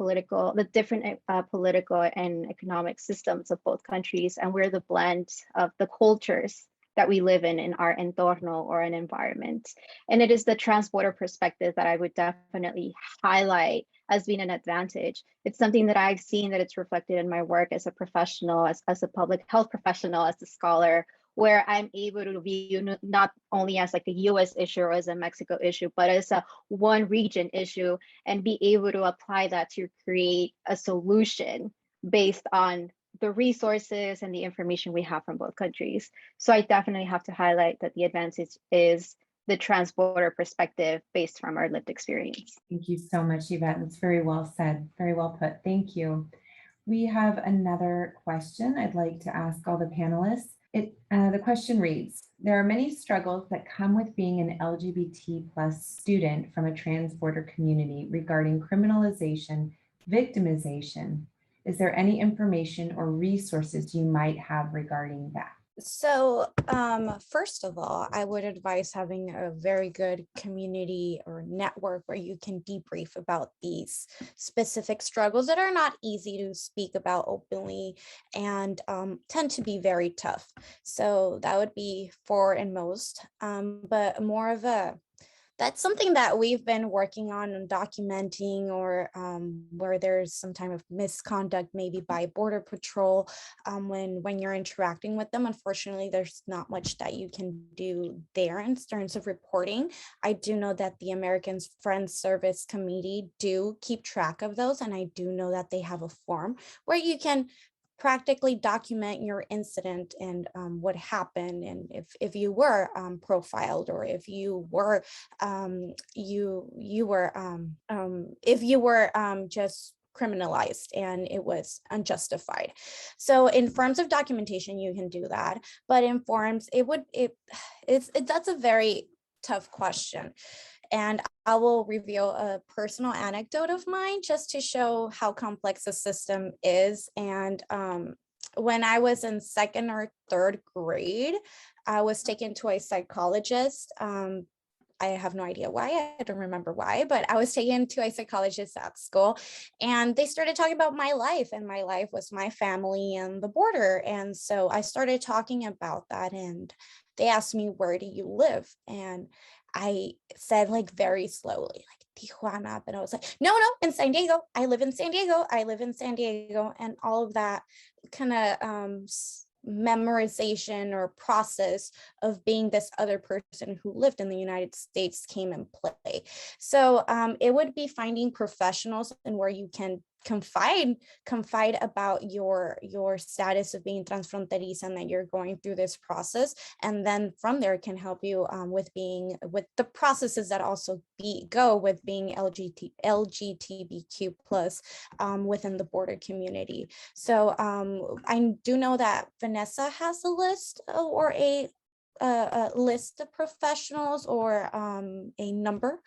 different political and economic systems of both countries, and we're the blend of the cultures that we live in our entorno or an environment. And it is the trans-border perspective that I would definitely highlight as being an advantage. It's something that I've seen that it's reflected in my work as a professional, as a public health professional, as a scholar, where I'm able to view not only as like a US issue or as a Mexico issue, but as a one region issue, and be able to apply that to create a solution based on the resources and the information we have from both countries. So I definitely have to highlight that the advantage is the trans-border perspective based from our lived experience. Thank you so much, Yvette. That's very well said, very well put. Thank you. We have another question I'd like to ask all the panelists. The question reads, there are many struggles that come with being an LGBT plus student from a trans-border community regarding criminalization, victimization. Is there any information or resources you might have regarding that? So first of all, I would advise having a very good community or network where you can debrief about these specific struggles that are not easy to speak about openly and tend to be very tough. So that would be for and most, but more of that's something that we've been working on documenting, or where there's some type of misconduct, maybe by Border Patrol, when you're interacting with them. Unfortunately, there's not much that you can do there in terms of reporting. I do know that the American Friends Service Committee do keep track of those, and I do know that they have a form where you can practically document your incident and what happened, and if you were profiled, or if you were if you were just criminalized and it was unjustified. So in forms of documentation, you can do that, but in forms, that's a very tough question. And I will reveal a personal anecdote of mine just to show how complex the system is. And when I was in 2nd or 3rd grade, I was taken to a psychologist. I have no idea why, I don't remember why, but I was taken to a psychologist at school and they started talking about my life, and my life was my family and the border. And so I started talking about that and they asked me, where do you live? And I said, like, very slowly, like Tijuana, but I was like, no, in San Diego. I live in San Diego. I live in San Diego. And all of that kind of memorization or process of being this other person who lived in the United States came in play. So it would be finding professionals and where you can confide about your status of being transfronteriza and that you're going through this process, and then from there can help you with the processes that also go with being LGBTQ plus within the border community. So I do know that Vanessa has a list or a list of professionals or a number,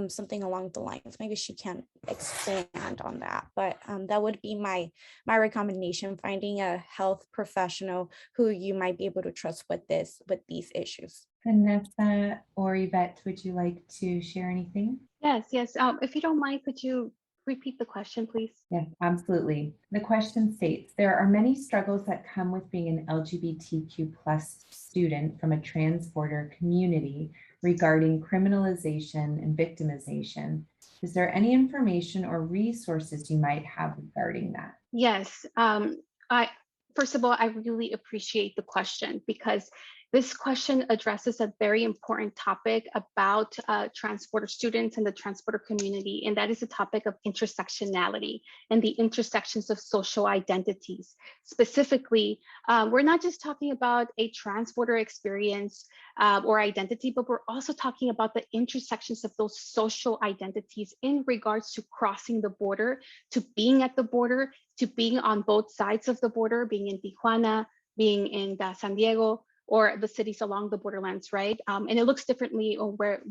something along the lines. Maybe she can expand on that, but that would be my recommendation: finding a health professional who you might be able to trust with these issues. Vanessa or Yvette, would you like to share anything? Yes. If you don't mind, could you repeat the question, please? Yes, absolutely. The question states, there are many struggles that come with being an LGBTQ plus student from a trans-border community regarding criminalization and victimization. Is there any information or resources you might have regarding that? Yes. First of all, I really appreciate the question because this question addresses a very important topic about trans-border students and the trans-border community, and that is the topic of intersectionality and the intersections of social identities. Specifically, we're not just talking about a trans-border experience or identity, but we're also talking about the intersections of those social identities in regards to crossing the border, to being at the border, to being on both sides of the border, being in Tijuana, being in San Diego, or the cities along the borderlands, right? And it looks differently where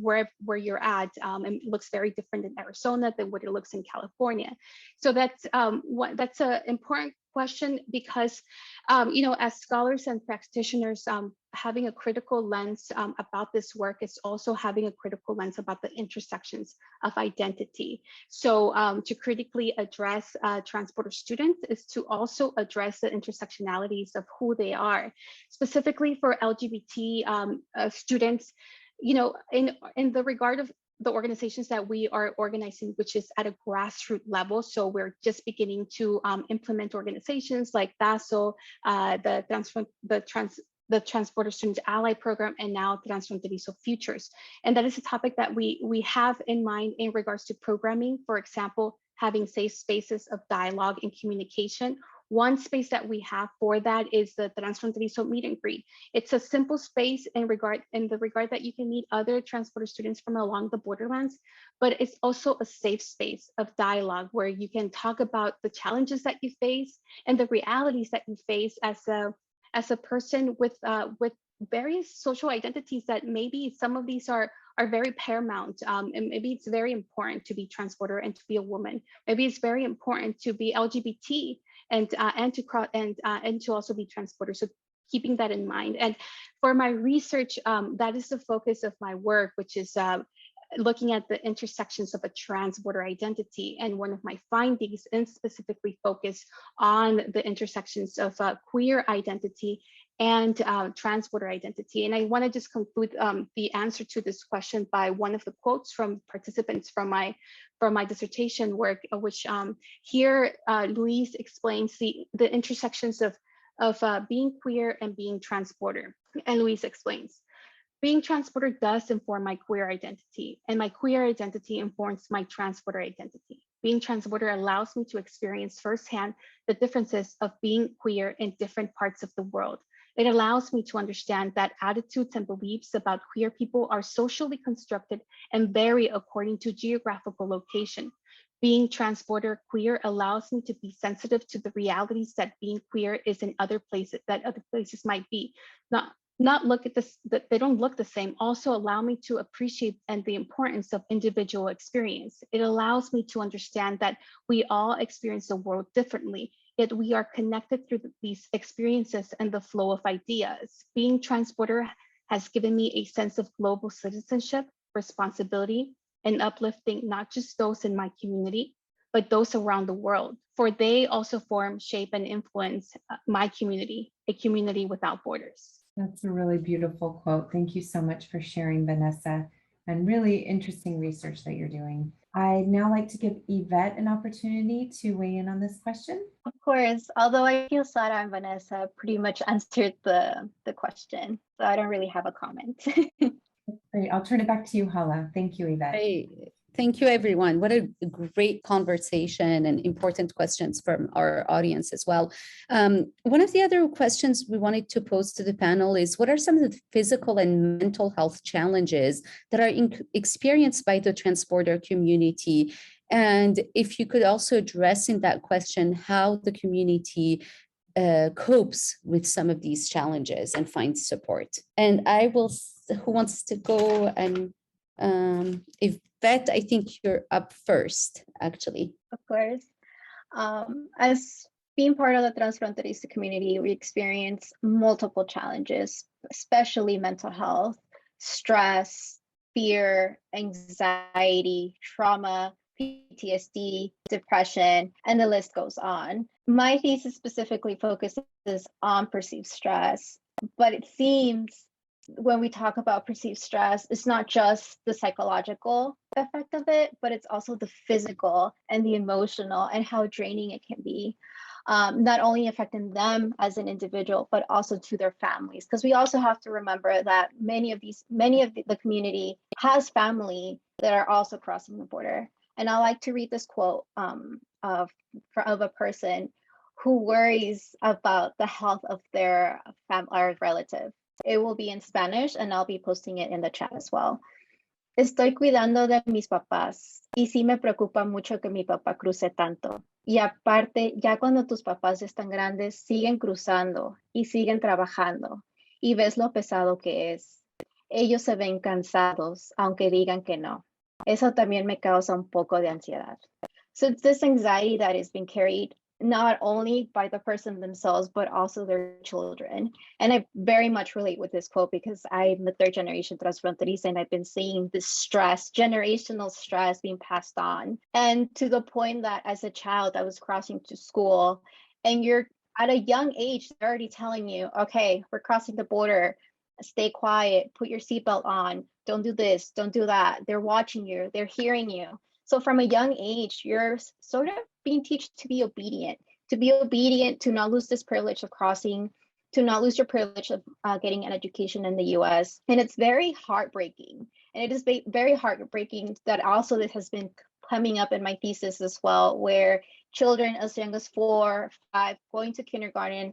you're at, and it looks very different in Arizona than what it looks in California. So that's that's an important question because, as scholars and practitioners, having a critical lens about this work is also having a critical lens about the intersections of identity. So to critically address trans-border students is to also address the intersectionalities of who they are. Specifically for LGBT students, in the regard of the organizations that we are organizing, which is at a grassroots level. So we're just beginning to implement organizations like TASO, the Trans-Border Students Ally Program, and now Transfronterizo Futures. And that is a topic that we have in mind in regards to programming. For example, having safe spaces of dialogue and communication. One space that we have for that is the Transfronterizo meet and greet. It's a simple space in the regard that you can meet other trans-border students from along the borderlands, but it's also a safe space of dialogue where you can talk about the challenges that you face and the realities that you face as a person with various social identities that maybe some of these are very paramount, and maybe it's very important to be trans-border and to be a woman. Maybe it's very important to be LGBT and to also be trans-border. So keeping that in mind. And for my research, that is the focus of my work, which is looking at the intersections of a trans-border identity. And one of my findings and specifically focus on the intersections of queer identity and trans-border identity. And I want to just conclude the answer to this question by one of the quotes from participants from my dissertation work, which here Luis explains the intersections of being queer and being trans-border. And Luis explains, being trans-border does inform my queer identity, and my queer identity informs my trans-border identity. Being trans-border allows me to experience firsthand the differences of being queer in different parts of the world. It allows me to understand that attitudes and beliefs about queer people are socially constructed and vary according to geographical location. Being transborder queer allows me to be sensitive to the realities that being queer is in other places, that other places might be. Not look at this, that they don't look the same. Also allow me to appreciate and the importance of individual experience. It allows me to understand that we all experience the world differently, yet we are connected through these experiences and the flow of ideas. Being transborder has given me a sense of global citizenship, responsibility, and uplifting not just those in my community, but those around the world, for they also form, shape, and influence my community, a community without borders. That's a really beautiful quote. Thank you so much for sharing, Vanessa, and really interesting research that you're doing. I'd now like to give Yvette an opportunity to weigh in on this question. Of course, although I feel Sara and Vanessa pretty much answered the question, so I don't really have a comment. Great. I'll turn it back to you, Hala. Thank you, Yvette. Hey, thank you, everyone. What a great conversation and important questions from our audience as well. One of the other questions we wanted to pose to the panel is, what are some of the physical and mental health challenges that are experienced by the transborder community? And if you could also address in that question how the community copes with some of these challenges and finds support. And I will, who wants to go? And Yvette, I think you're up first, actually. Of course. As being part of the Transfronteriza community, we experience multiple challenges, especially mental health, stress, fear, anxiety, trauma, PTSD, depression, and the list goes on. My thesis specifically focuses on perceived stress, but it seems when we talk about perceived stress, it's not just the psychological effect of it, but it's also the physical and the emotional and how draining it can be. Not only affecting them as an individual, but also to their families. Because we also have to remember that many of the community has family that are also crossing the border. And I like to read this quote of a person who worries about the health of their family or relative. It will be in Spanish, and I'll be posting it in the chat as well. Estoy cuidando de mis papás y sí me preocupa mucho que mi papá cruce tanto. Y aparte, ya cuando tus papás están grandes, siguen cruzando y siguen trabajando. Y ves lo pesado que es. Ellos se ven cansados, aunque digan que no. Eso también me causa un poco de ansiedad. So it's this anxiety that is being carried not only by the person themselves, but also their children. And I very much relate with this quote because I'm the third generation transfronteriza, and I've been seeing this stress, generational stress being passed on. And to the point that as a child, I was crossing to school, and you're at a young age, they're already telling you, okay, we're crossing the border, stay quiet, put your seatbelt on, don't do this, don't do that. They're watching you, they're hearing you. So from a young age, you're sort of being taught to be obedient, to not lose this privilege of crossing, to not lose your privilege of getting an education in the US. And it's very heartbreaking. And it is very heartbreaking that also this has been coming up in my thesis as well, where children as young as 4, 5, going to kindergarten,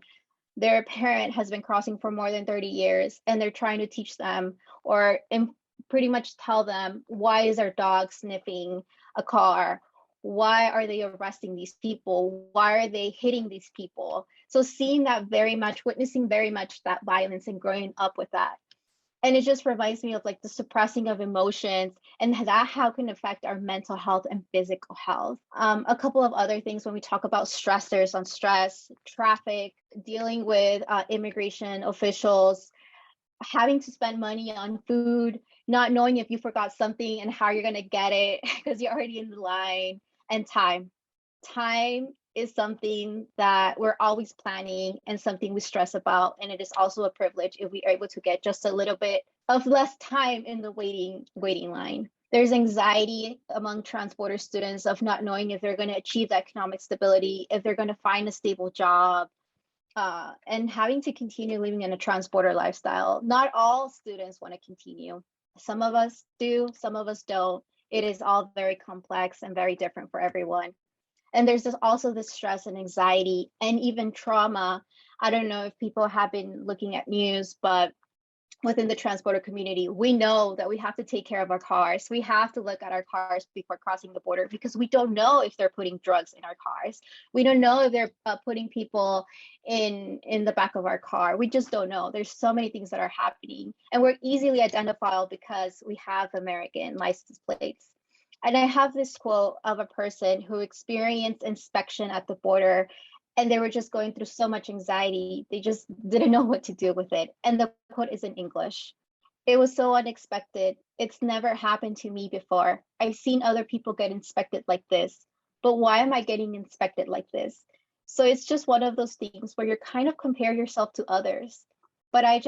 their parent has been crossing for more than 30 years, and they're trying to teach them or pretty much tell them, why is our dog sniffing a car? Why are they arresting these people? Why are they hitting these people? So seeing that very much, witnessing very much that violence and growing up with that. And it just reminds me of like the suppressing of emotions and that how can affect our mental health and physical health. A couple of other things when we talk about stressors on stress, traffic, dealing with immigration officials, having to spend money on food, not knowing if you forgot something and how you're going to get it because you're already in the line, and time. Time is something that we're always planning and something we stress about. And it is also a privilege if we are able to get just a little bit of less time in the waiting line. There's anxiety among transborder students of not knowing if they're going to achieve economic stability, if they're going to find a stable job, and having to continue living in a transborder lifestyle. Not all students want to continue. Some of us do, some of us don't. It is all very complex and very different for everyone. And there's also this stress and anxiety and even trauma. I don't know if people have been looking at news, but within the transporter community, we know that we have to take care of our cars. We have to look at our cars before crossing the border because we don't know if they're putting drugs in our cars. We don't know if they're putting people in the back of our car. We just don't know. There's so many things that are happening, and we're easily identifiable because we have American license plates. And I have this quote of a person who experienced inspection at the border, and they were just going through so much anxiety. They just didn't know what to do with it. And the quote is in English. It was so unexpected. It's never happened to me before. I've seen other people get inspected like this, but why am I getting inspected like this? So it's just one of those things where you're kind of compare yourself to others. But I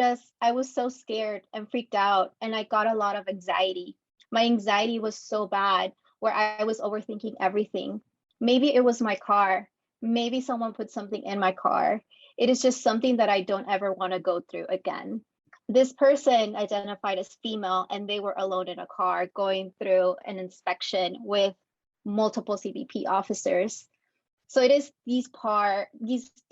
was so scared and freaked out, and I got a lot of anxiety. My anxiety was so bad where I was overthinking everything. Maybe it was my car. Maybe someone put something in my car. It is just something that I don't ever want to go through again. This person identified as female, and they were alone in a car going through an inspection with multiple CBP officers. So it is these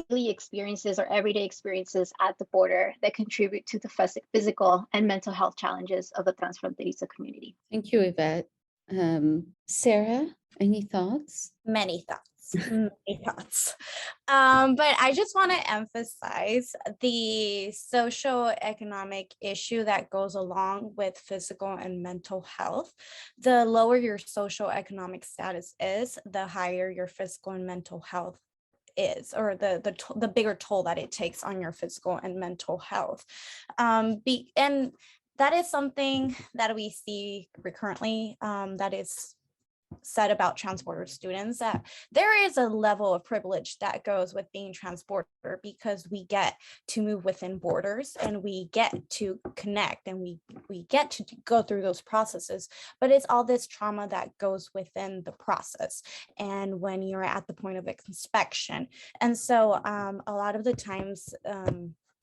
daily experiences or everyday experiences at the border that contribute to the physical and mental health challenges of the transfronterizo community. Thank you, Yvette. Sarah, any thoughts? Many thoughts. Many thoughts. But I just want to emphasize the socioeconomic issue that goes along with physical and mental health. The lower your socioeconomic status is, the higher your physical and mental health is, or the bigger toll that it takes on your physical and mental health. And that is something that we see recurrently, that is said about transporter students, that there is a level of privilege that goes with being transporter because we get to move within borders and we get to connect and we get to go through those processes, but it's all this trauma that goes within the process and when you're at the point of inspection. And so a lot of the times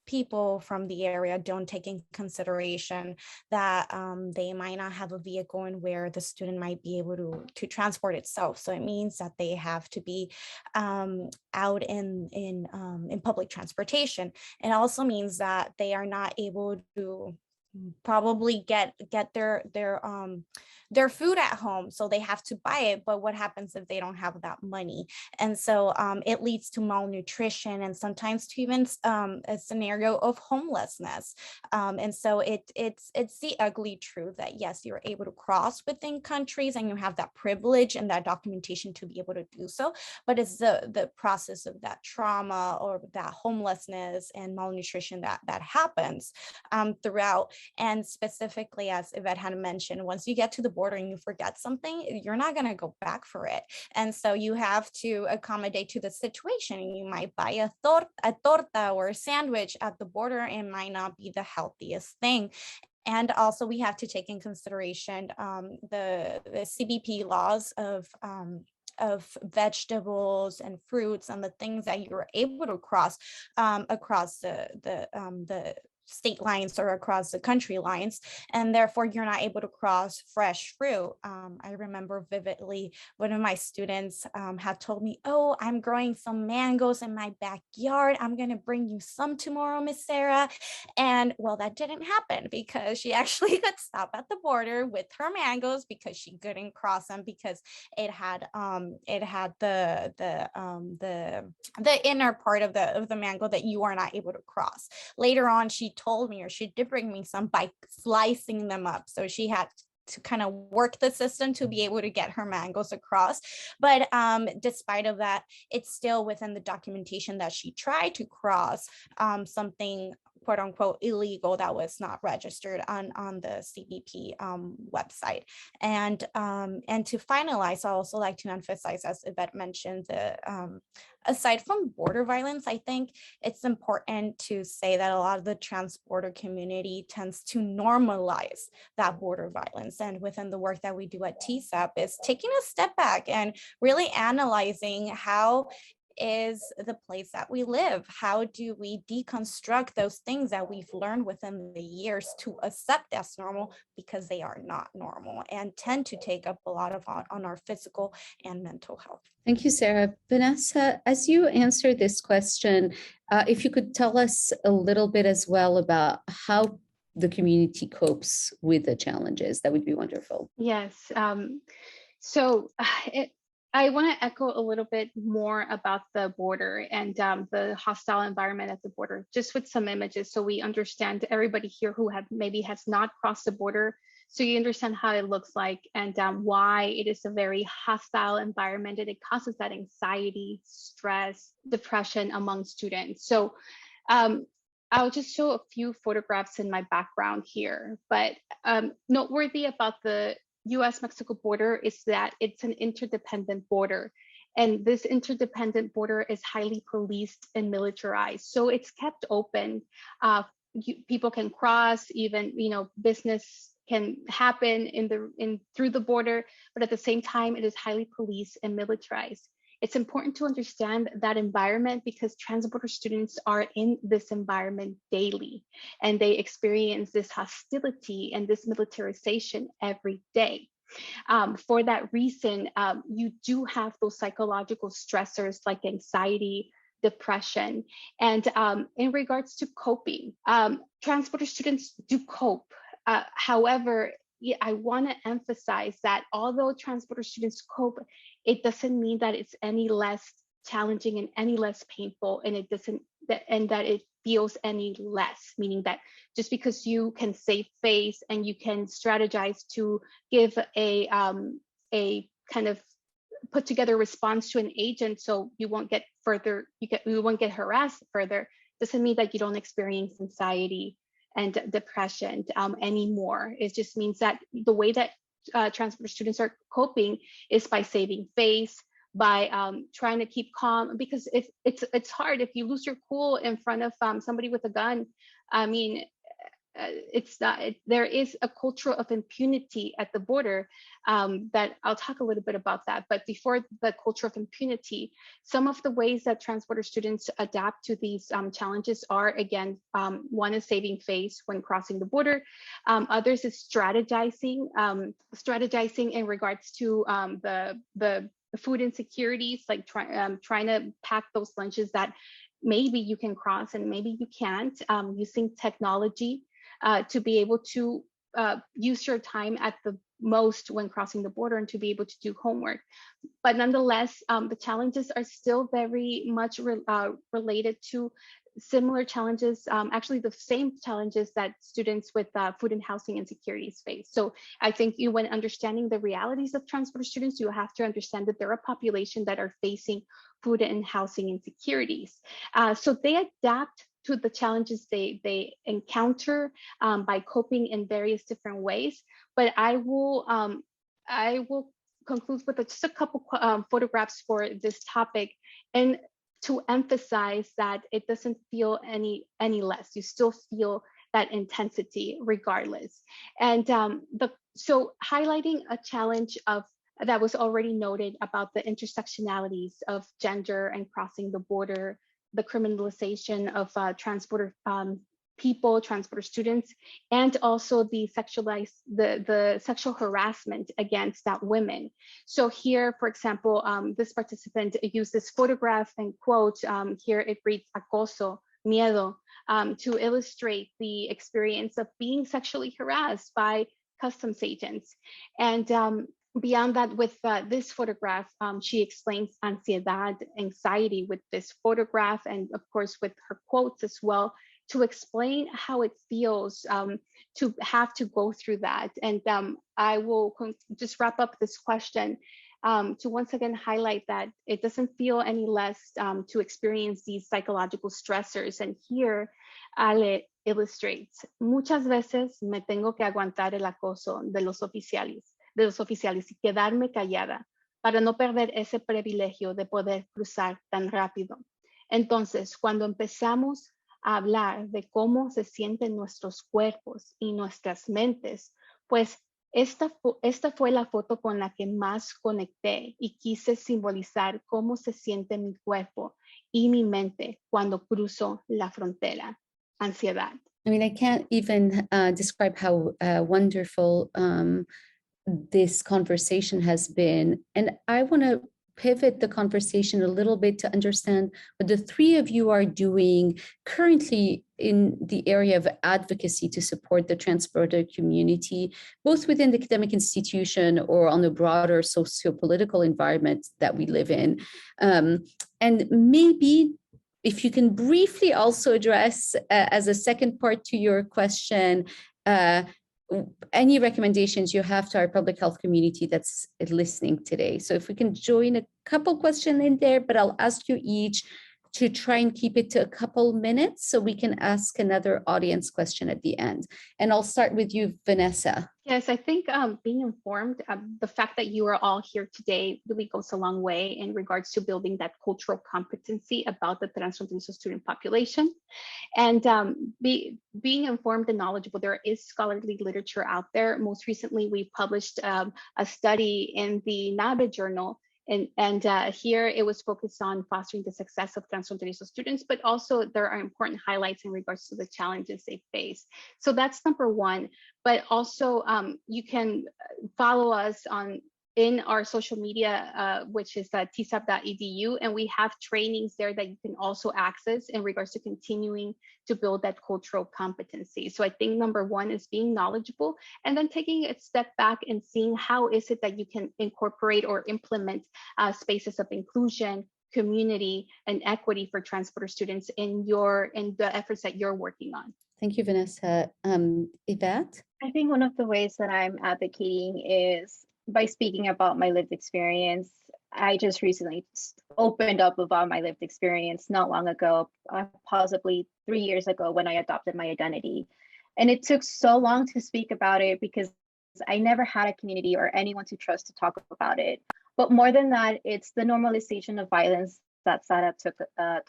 people from the area don't take in consideration that they might not have a vehicle and where the student might be able to transport itself. So it means that they have to be out in public transportation. It also means that they are not able to probably get their food at home, so they have to buy it. But what happens if they don't have that money? And so it leads to malnutrition and sometimes to even a scenario of homelessness. And so it's the ugly truth that yes, you're able to cross within countries and you have that privilege and that documentation to be able to do so, but it's the process of that trauma or that homelessness and malnutrition that happens throughout. And specifically, as Yvette had mentioned, once you get to the border and you forget something, you're not going to go back for it. And so you have to accommodate to the situation. You might buy a torta or a sandwich at the border. It might not be the healthiest thing. And also we have to take in consideration the CBP laws of vegetables and fruits and the things that you're able to cross across the state lines or across the country lines, and therefore you're not able to cross fresh fruit. I remember vividly one of my students had told me, "Oh, I'm growing some mangoes in my backyard. I'm going to bring you some tomorrow, Miss Sarah." And well, that didn't happen because she actually could stop at the border with her mangoes because she couldn't cross them because it had the inner part of the mango that you are not able to cross. Later on, she told me, or she did bring me some by slicing them up. So she had to kind of work the system to be able to get her mangoes across. But despite of that, it's still within the documentation that she tried to cross something quote unquote illegal that was not registered on the CBP website. And to finalize, I also like to emphasize, as Yvette mentioned, aside from border violence, I think it's important to say that a lot of the transporter community tends to normalize that border violence. And within the work that we do at TSAP is taking a step back and really analyzing how is the place that we live. How do we deconstruct those things that we've learned within the years to accept as normal, because they are not normal and tend to take up a lot of on our physical and mental health. Thank you, Sarah. Vanessa, as you answer this question, if you could tell us a little bit as well about how the community copes with the challenges. That would be wonderful. Yes. So I want to echo a little bit more about the border and the hostile environment at the border, just with some images, so we understand, everybody here who maybe has not crossed the border, so you understand how it looks like and why it is a very hostile environment, and it causes that anxiety, stress, depression among students. So I'll just show a few photographs in my background here, but noteworthy about the US-Mexico border is that it's an interdependent border. And this interdependent border is highly policed and militarized. So it's kept open. People can cross, even, business can happen through the border, but at the same time, it is highly policed and militarized. It's important to understand that environment because transborder students are in this environment daily, and they experience this hostility and this militarization every day. For that reason, you do have those psychological stressors like anxiety, depression, and in regards to coping, transporter students do cope. However, I want to emphasize that although transporter students cope, it doesn't mean that it's any less challenging and any less painful, and that it feels any less, meaning that just because you can save face and you can strategize to give a kind of put together response to an agent so you won't get harassed further, doesn't mean that you don't experience anxiety and depression anymore. It just means that the way that transporter students are coping is by saving face, by trying to keep calm, because it's hard if you lose your cool in front of somebody with a gun. I mean, there is a culture of impunity at the border that I'll talk a little bit about that. But before the culture of impunity, some of the ways that transporter students adapt to these challenges are, again, one is saving face when crossing the border. Others is strategizing in regards to the food insecurities, like trying to pack those lunches that maybe you can cross and maybe you can't, using technology to be able to use your time at the most when crossing the border and to be able to do homework. But nonetheless, the challenges are still very much related to similar challenges, actually the same challenges that students with food and housing insecurities face. So I think when understanding the realities of transporter students, you have to understand that they're a population that are facing food and housing insecurities. So they adapt to the challenges they encounter by coping in various different ways. But I will conclude with just a couple photographs for this topic, and to emphasize that it doesn't feel any less. You still feel that intensity regardless. And so highlighting a challenge that was already noted about the intersectionalities of gender and crossing the border, the criminalization of transporter people, transporter students, and also the sexual harassment against women. So here, for example, this participant used this photograph and quote, here it reads acoso, miedo, to illustrate the experience of being sexually harassed by customs agents. And beyond that, with this photograph, she explains ansiedad, anxiety with this photograph, and of course with her quotes as well, to explain how it feels to have to go through that. And I will just wrap up this question to once again highlight that it doesn't feel any less to experience these psychological stressors. And here Ale illustrates, muchas veces me tengo que aguantar el acoso de los oficiales y quedarme callada para no perder ese privilegio de poder cruzar tan rápido. Entonces, cuando empezamos a hablar de cómo se sienten nuestros cuerpos y nuestras mentes, pues esta fue la foto con la que más conecté y quise simbolizar cómo se siente mi cuerpo y mi mente cuando cruzo la frontera. Ansiedad. I mean, I can't even describe how wonderful this conversation has been. And I want to pivot the conversation a little bit to understand what the three of you are doing currently in the area of advocacy to support the transborder community, both within the academic institution or on the broader socio-political environment that we live in. And maybe if you can briefly also address, as a second part to your question, any recommendations you have to our public health community that's listening today. So if we can join a couple questions in there, but I'll ask you each to try and keep it to a couple minutes so we can ask another audience question at the end. And I'll start with you, Vanessa. Yes, I think being informed, the fact that you are all here today really goes a long way in regards to building that cultural competency about the transfronterizo student population. And being informed and knowledgeable, there is scholarly literature out there. Most recently, we published a study in the NABE journal. And here it was focused on fostering the success of transfronterizo students, but also there are important highlights in regards to the challenges they face. So that's number one. But also you can follow us in our social media, which is tsap.edu, and we have trainings there that you can also access in regards to continuing to build that cultural competency. So I think number one is being knowledgeable, and then taking a step back and seeing how is it that you can incorporate or implement spaces of inclusion, community, and equity for transporter students in the efforts that you're working on. Thank you, Vanessa. Yvette? I think one of the ways that I'm advocating is by speaking about my lived experience. I just recently opened up about my lived experience not long ago, possibly 3 years ago, when I adopted my identity. And it took so long to speak about it because I never had a community or anyone to trust to talk about it. But more than that, it's the normalization of violence that Sara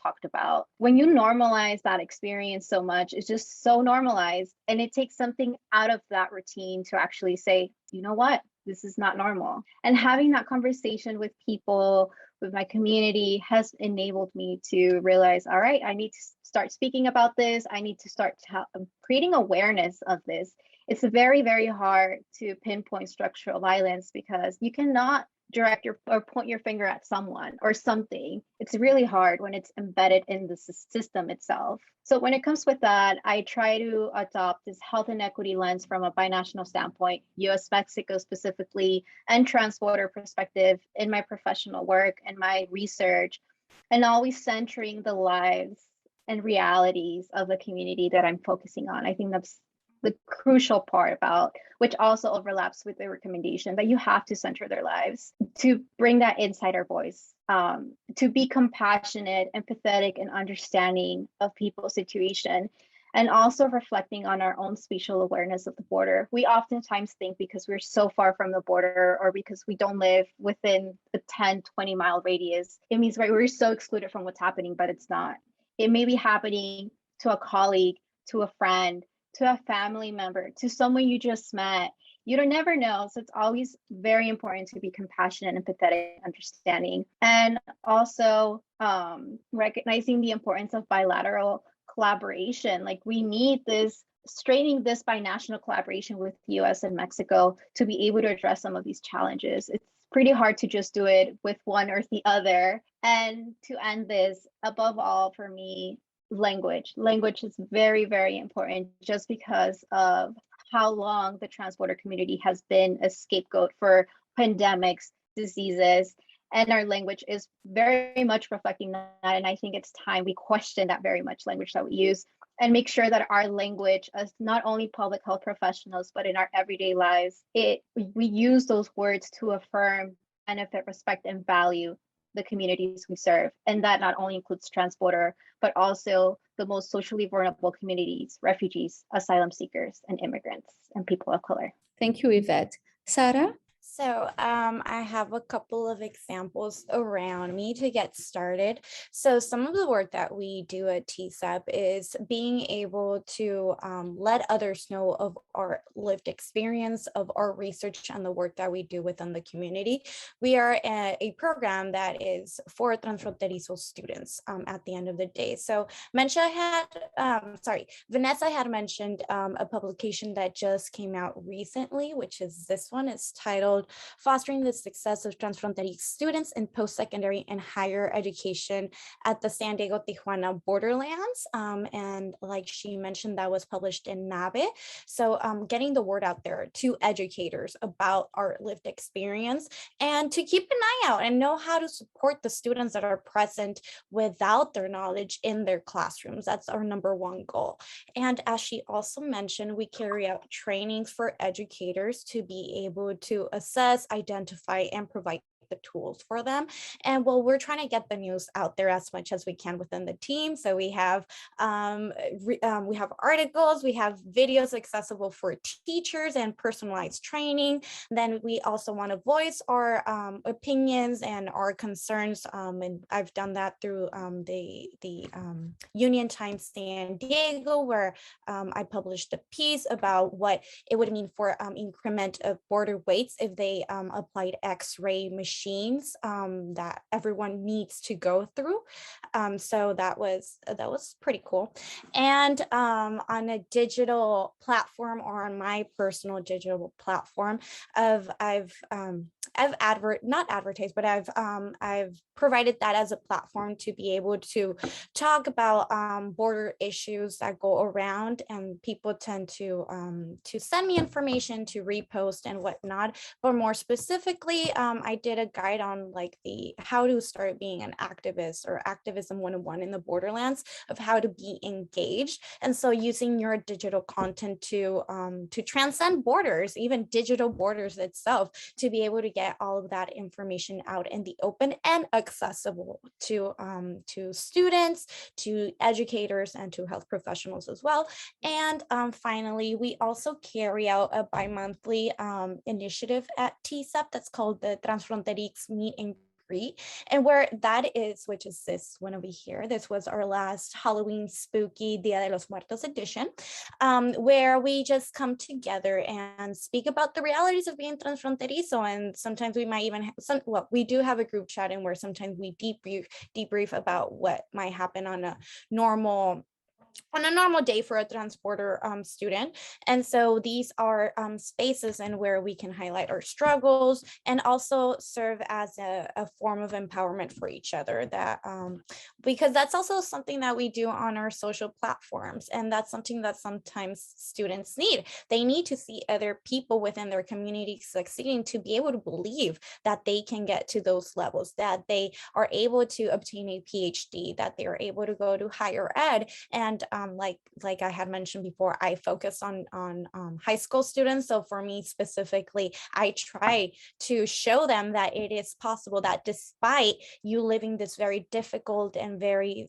talked about. When you normalize that experience so much, it's just so normalized, and it takes something out of that routine to actually say, you know what, this is not normal. And having that conversation with people, with my community, has enabled me to realize, all right, I need to start speaking about this. I need to start creating awareness of this. It's very, very hard to pinpoint structural violence because you cannot direct or point your finger at someone or something. It's really hard when it's embedded in the system itself. So when it comes with that, I try to adopt this health and equity lens from a binational standpoint, US-Mexico specifically, and transborder perspective in my professional work and my research, and always centering the lives and realities of the community that I'm focusing on. I think that's the crucial part about, which also overlaps with the recommendation that you have to center their lives, to bring that insider voice, to be compassionate, empathetic, and understanding of people's situation, and also reflecting on our own spatial awareness of the border. We oftentimes think because we're so far from the border or because we don't live within a 10, 20-mile radius, it means we're so excluded from what's happening, but it's not. It may be happening to a colleague, to a friend, to a family member, to someone you just met. You don't never know. So it's always very important to be compassionate, empathetic, understanding, and also recognizing the importance of bilateral collaboration. Like we need straining this binational collaboration with the US and Mexico to be able to address some of these challenges. It's pretty hard to just do it with one or the other. And to end this, above all, for me, language is very, very important, just because of how long the transborder community has been a scapegoat for pandemics, diseases, and our language is very much reflecting that. And I think it's time we question that very much language that we use and make sure that our language, as not only public health professionals, but in our everyday lives, we use those words to affirm, benefit, respect, and value the communities we serve. And that not only includes transborder, but also the most socially vulnerable communities, refugees, asylum seekers, and immigrants, and people of color. Thank you, Yvette. Sara? So I have a couple of examples around me to get started. So some of the work that we do at TSAP is being able to let others know of our lived experience, of our research, and the work that we do within the community. We are a program that is for transfronterizo students at the end of the day. So Vanessa had mentioned a publication that just came out recently, which is this one. It's titled called Fostering the Success of Transfronteric Students in Post-Secondary and Higher Education at the San Diego-Tijuana Borderlands. And like she mentioned, that was published in NABE. So getting the word out there to educators about our lived experience and to keep an eye out and know how to support the students that are present without their knowledge in their classrooms. That's our #1 goal. And as she also mentioned, we carry out trainings for educators to be able to assess, identify, and provide the tools for them. And well, we're trying to get the news out there as much as we can within the team. So we have articles, we have videos accessible for teachers and personalized training. Then we also want to voice our opinions and our concerns. And I've done that through the Union Times San Diego, where I published a piece about what it would mean for increment of border weights if they applied X-ray machines that everyone needs to go through. So that was pretty cool. And on a digital platform, or on my personal digital platform, I've provided that as a platform to be able to talk about border issues that go around, and people tend to send me information to repost and whatnot. But more specifically, I did a guide on like the how to start being an activist, or activism 101 in the borderlands, of how to be engaged. And so using your digital content to transcend borders, even digital borders itself, to be able to get all of that information out in the open and accessible to students, to educators, and to health professionals as well. And finally, we also carry out a bi-monthly initiative at TSEP that's called the Transfronterics Meet and Greet. And where that is, which is this one over here, this was our last Halloween spooky Dia de los Muertos edition, where we just come together and speak about the realities of being transfronterizo. And sometimes we might even have we do have a group chat, and where sometimes we debrief about what might happen on a normal day for a transporter student. And so these are spaces and where we can highlight our struggles and also serve as a form of empowerment for each other, that because that's also something that we do on our social platforms. And that's something that sometimes students need. They need to see other people within their community succeeding to be able to believe that they can get to those levels, that they are able to obtain a PhD, that they are able to go to higher ed. And like I had mentioned before, I focus on high school students. So for me specifically, I try to show them that it is possible, that despite you living this very difficult and very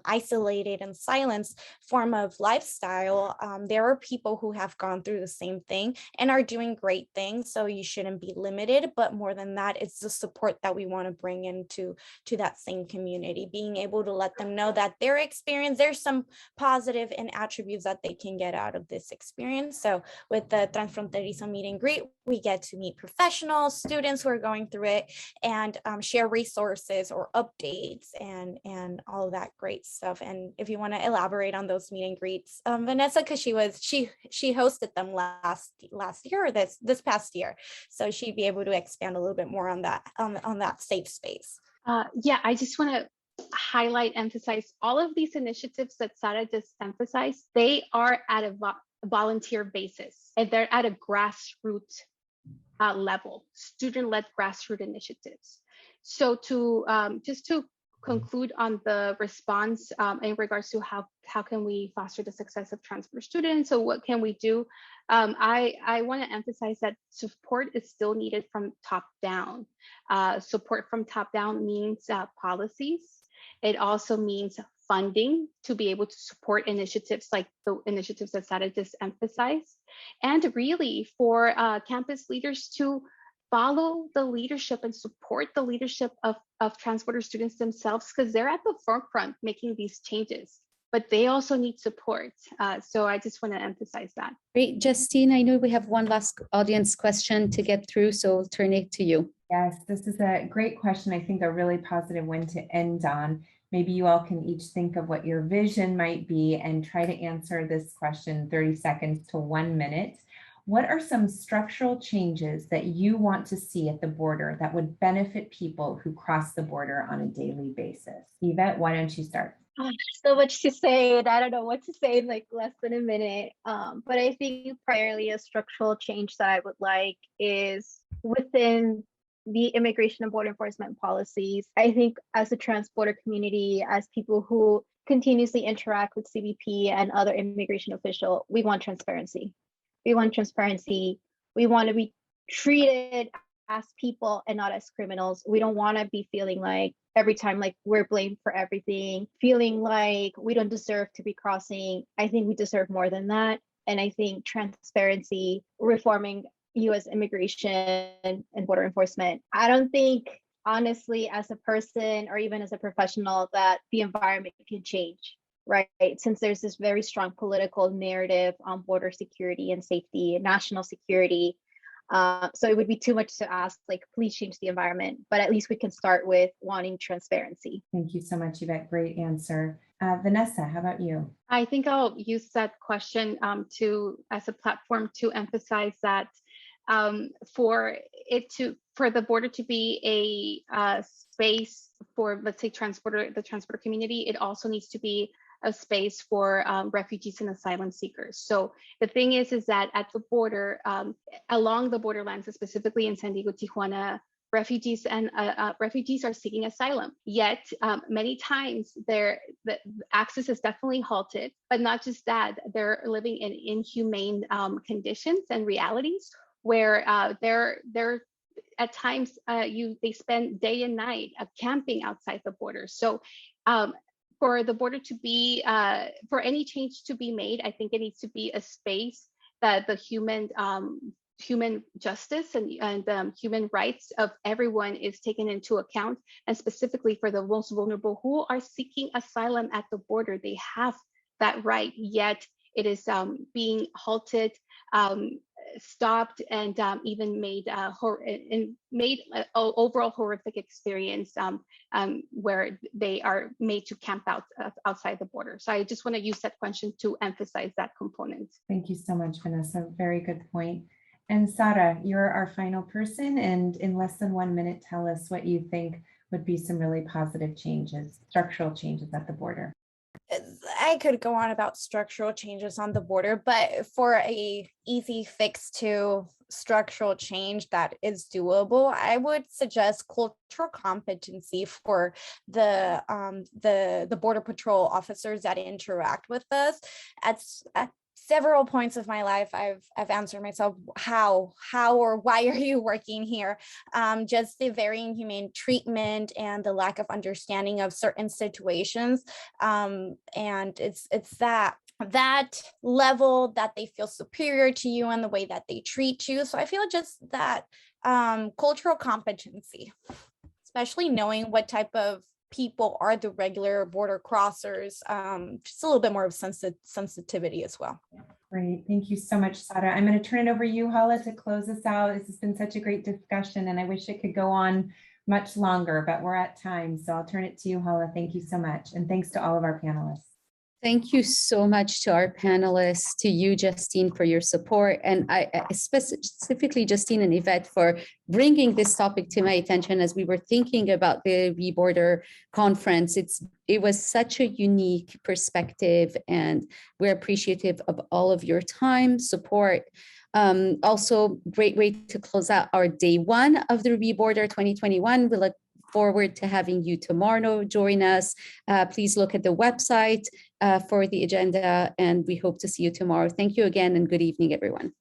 isolated and silenced form of lifestyle, there are people who have gone through the same thing and are doing great things. So you shouldn't be limited. But more than that, it's the support that we want to bring into that same community, being able to let them know that their experience, there's some positive and attributes that they can get out of this experience. So with the Transfronterizo Meet and Greet, we get to meet professionals, students who are going through it, and share resources or updates and all of that great stuff. And if you want to elaborate on those meet and greets, Vanessa, because she hosted them last year or this past year, so she'd be able to expand a little bit more on that safe space. Yeah, I just want to emphasize all of these initiatives that Sarah just emphasized. They are at a volunteer basis, and they're at a grassroots level, student-led grassroots initiatives. So to just to conclude on the response in regards to how can we foster the success of transfer students, so what can we do? I want to emphasize that support is still needed from top down. Support from top down means policies. It also means funding to be able to support initiatives like the initiatives that Sarah just emphasized, and really for campus leaders to follow the leadership and support the leadership of transporter students themselves, because they're at the forefront making these changes, but they also need support. So I just want to emphasize that. Great, Justine, I know we have one last audience question to get through, so I'll turn it to you. Yes, this is a great question. I think a really positive one to end on. Maybe you all can each think of what your vision might be and try to answer this question 30 seconds to 1 minute. what are some structural changes that you want to see at the border that would benefit people who cross the border on a daily basis? Yvette, why don't you start? So much to say, and I don't know what to say in like less than a minute. But I think primarily a structural change that I would like is within the immigration and border enforcement policies. I think as a trans-border community, as people who continuously interact with CBP and other immigration officials, we want transparency. We want transparency. We want to be treated as people and not as criminals. We don't want to be feeling like every time like we're blamed for everything, feeling like we don't deserve to be crossing. I think we deserve more than that. And I think transparency, reforming US immigration and border enforcement. I don't think, honestly, as a person or even as a professional, that the environment can change, right? Since there's this very strong political narrative on border security and safety and national security. So it would be too much to ask, like, please change the environment, but at least we can start with wanting transparency. Thank you so much, Yvette. Great answer. Vanessa, how about you? I think I'll use that question as a platform to emphasize that for the border to be a space for, let's say, the transporter community, it also needs to be a space for refugees and asylum seekers. So the thing is that at the border, along the borderlands, specifically in San Diego, Tijuana, refugees are seeking asylum. Yet many times the access is definitely halted, but not just that, they're living in inhumane conditions and realities where they're at times they spend day and night camping outside the border. So for the border to be, for any change to be made, I think it needs to be a space that the human justice and human rights of everyone is taken into account, and specifically for the most vulnerable who are seeking asylum at the border. They have that right, yet it is being halted, stopped, and even made an overall horrific experience where they are made to camp outside the border. So I just want to use that question to emphasize that component. Thank you so much, Vanessa. Very good point. And Sara, you're our final person, and in less than 1 minute, tell us what you think would be some really positive changes, structural changes at the border. I could go on about structural changes on the border, but for a easy fix to structural change that is doable, I would suggest cultural competency for the border patrol officers that interact with us. At several points of my life, I've answered myself, how or why are you working here? Just the very inhumane treatment and the lack of understanding of certain situations. And it's that level that they feel superior to you and the way that they treat you. So I feel just that cultural competency, especially knowing what type of people are the regular border crossers, just a little bit more of sensitivity as well. Great. Thank you so much, Sara. I'm going to turn it over to you, Hala, to close us out. This has been such a great discussion, and I wish it could go on much longer, but we're at time. So I'll turn it to you, Hala. Thank you so much. And thanks to all of our panelists. Thank you so much to our panelists, to you, Justine, for your support. And I specifically Justine and Yvette for bringing this topic to my attention as we were thinking about the ReBorder conference. It was such a unique perspective, and we're appreciative of all of your time, support. Also, great way to close out our day one of the ReBorder 2021. We look forward to having you tomorrow join us. Please look at the website for the agenda, and we hope to see you tomorrow. Thank you again, and good evening, everyone.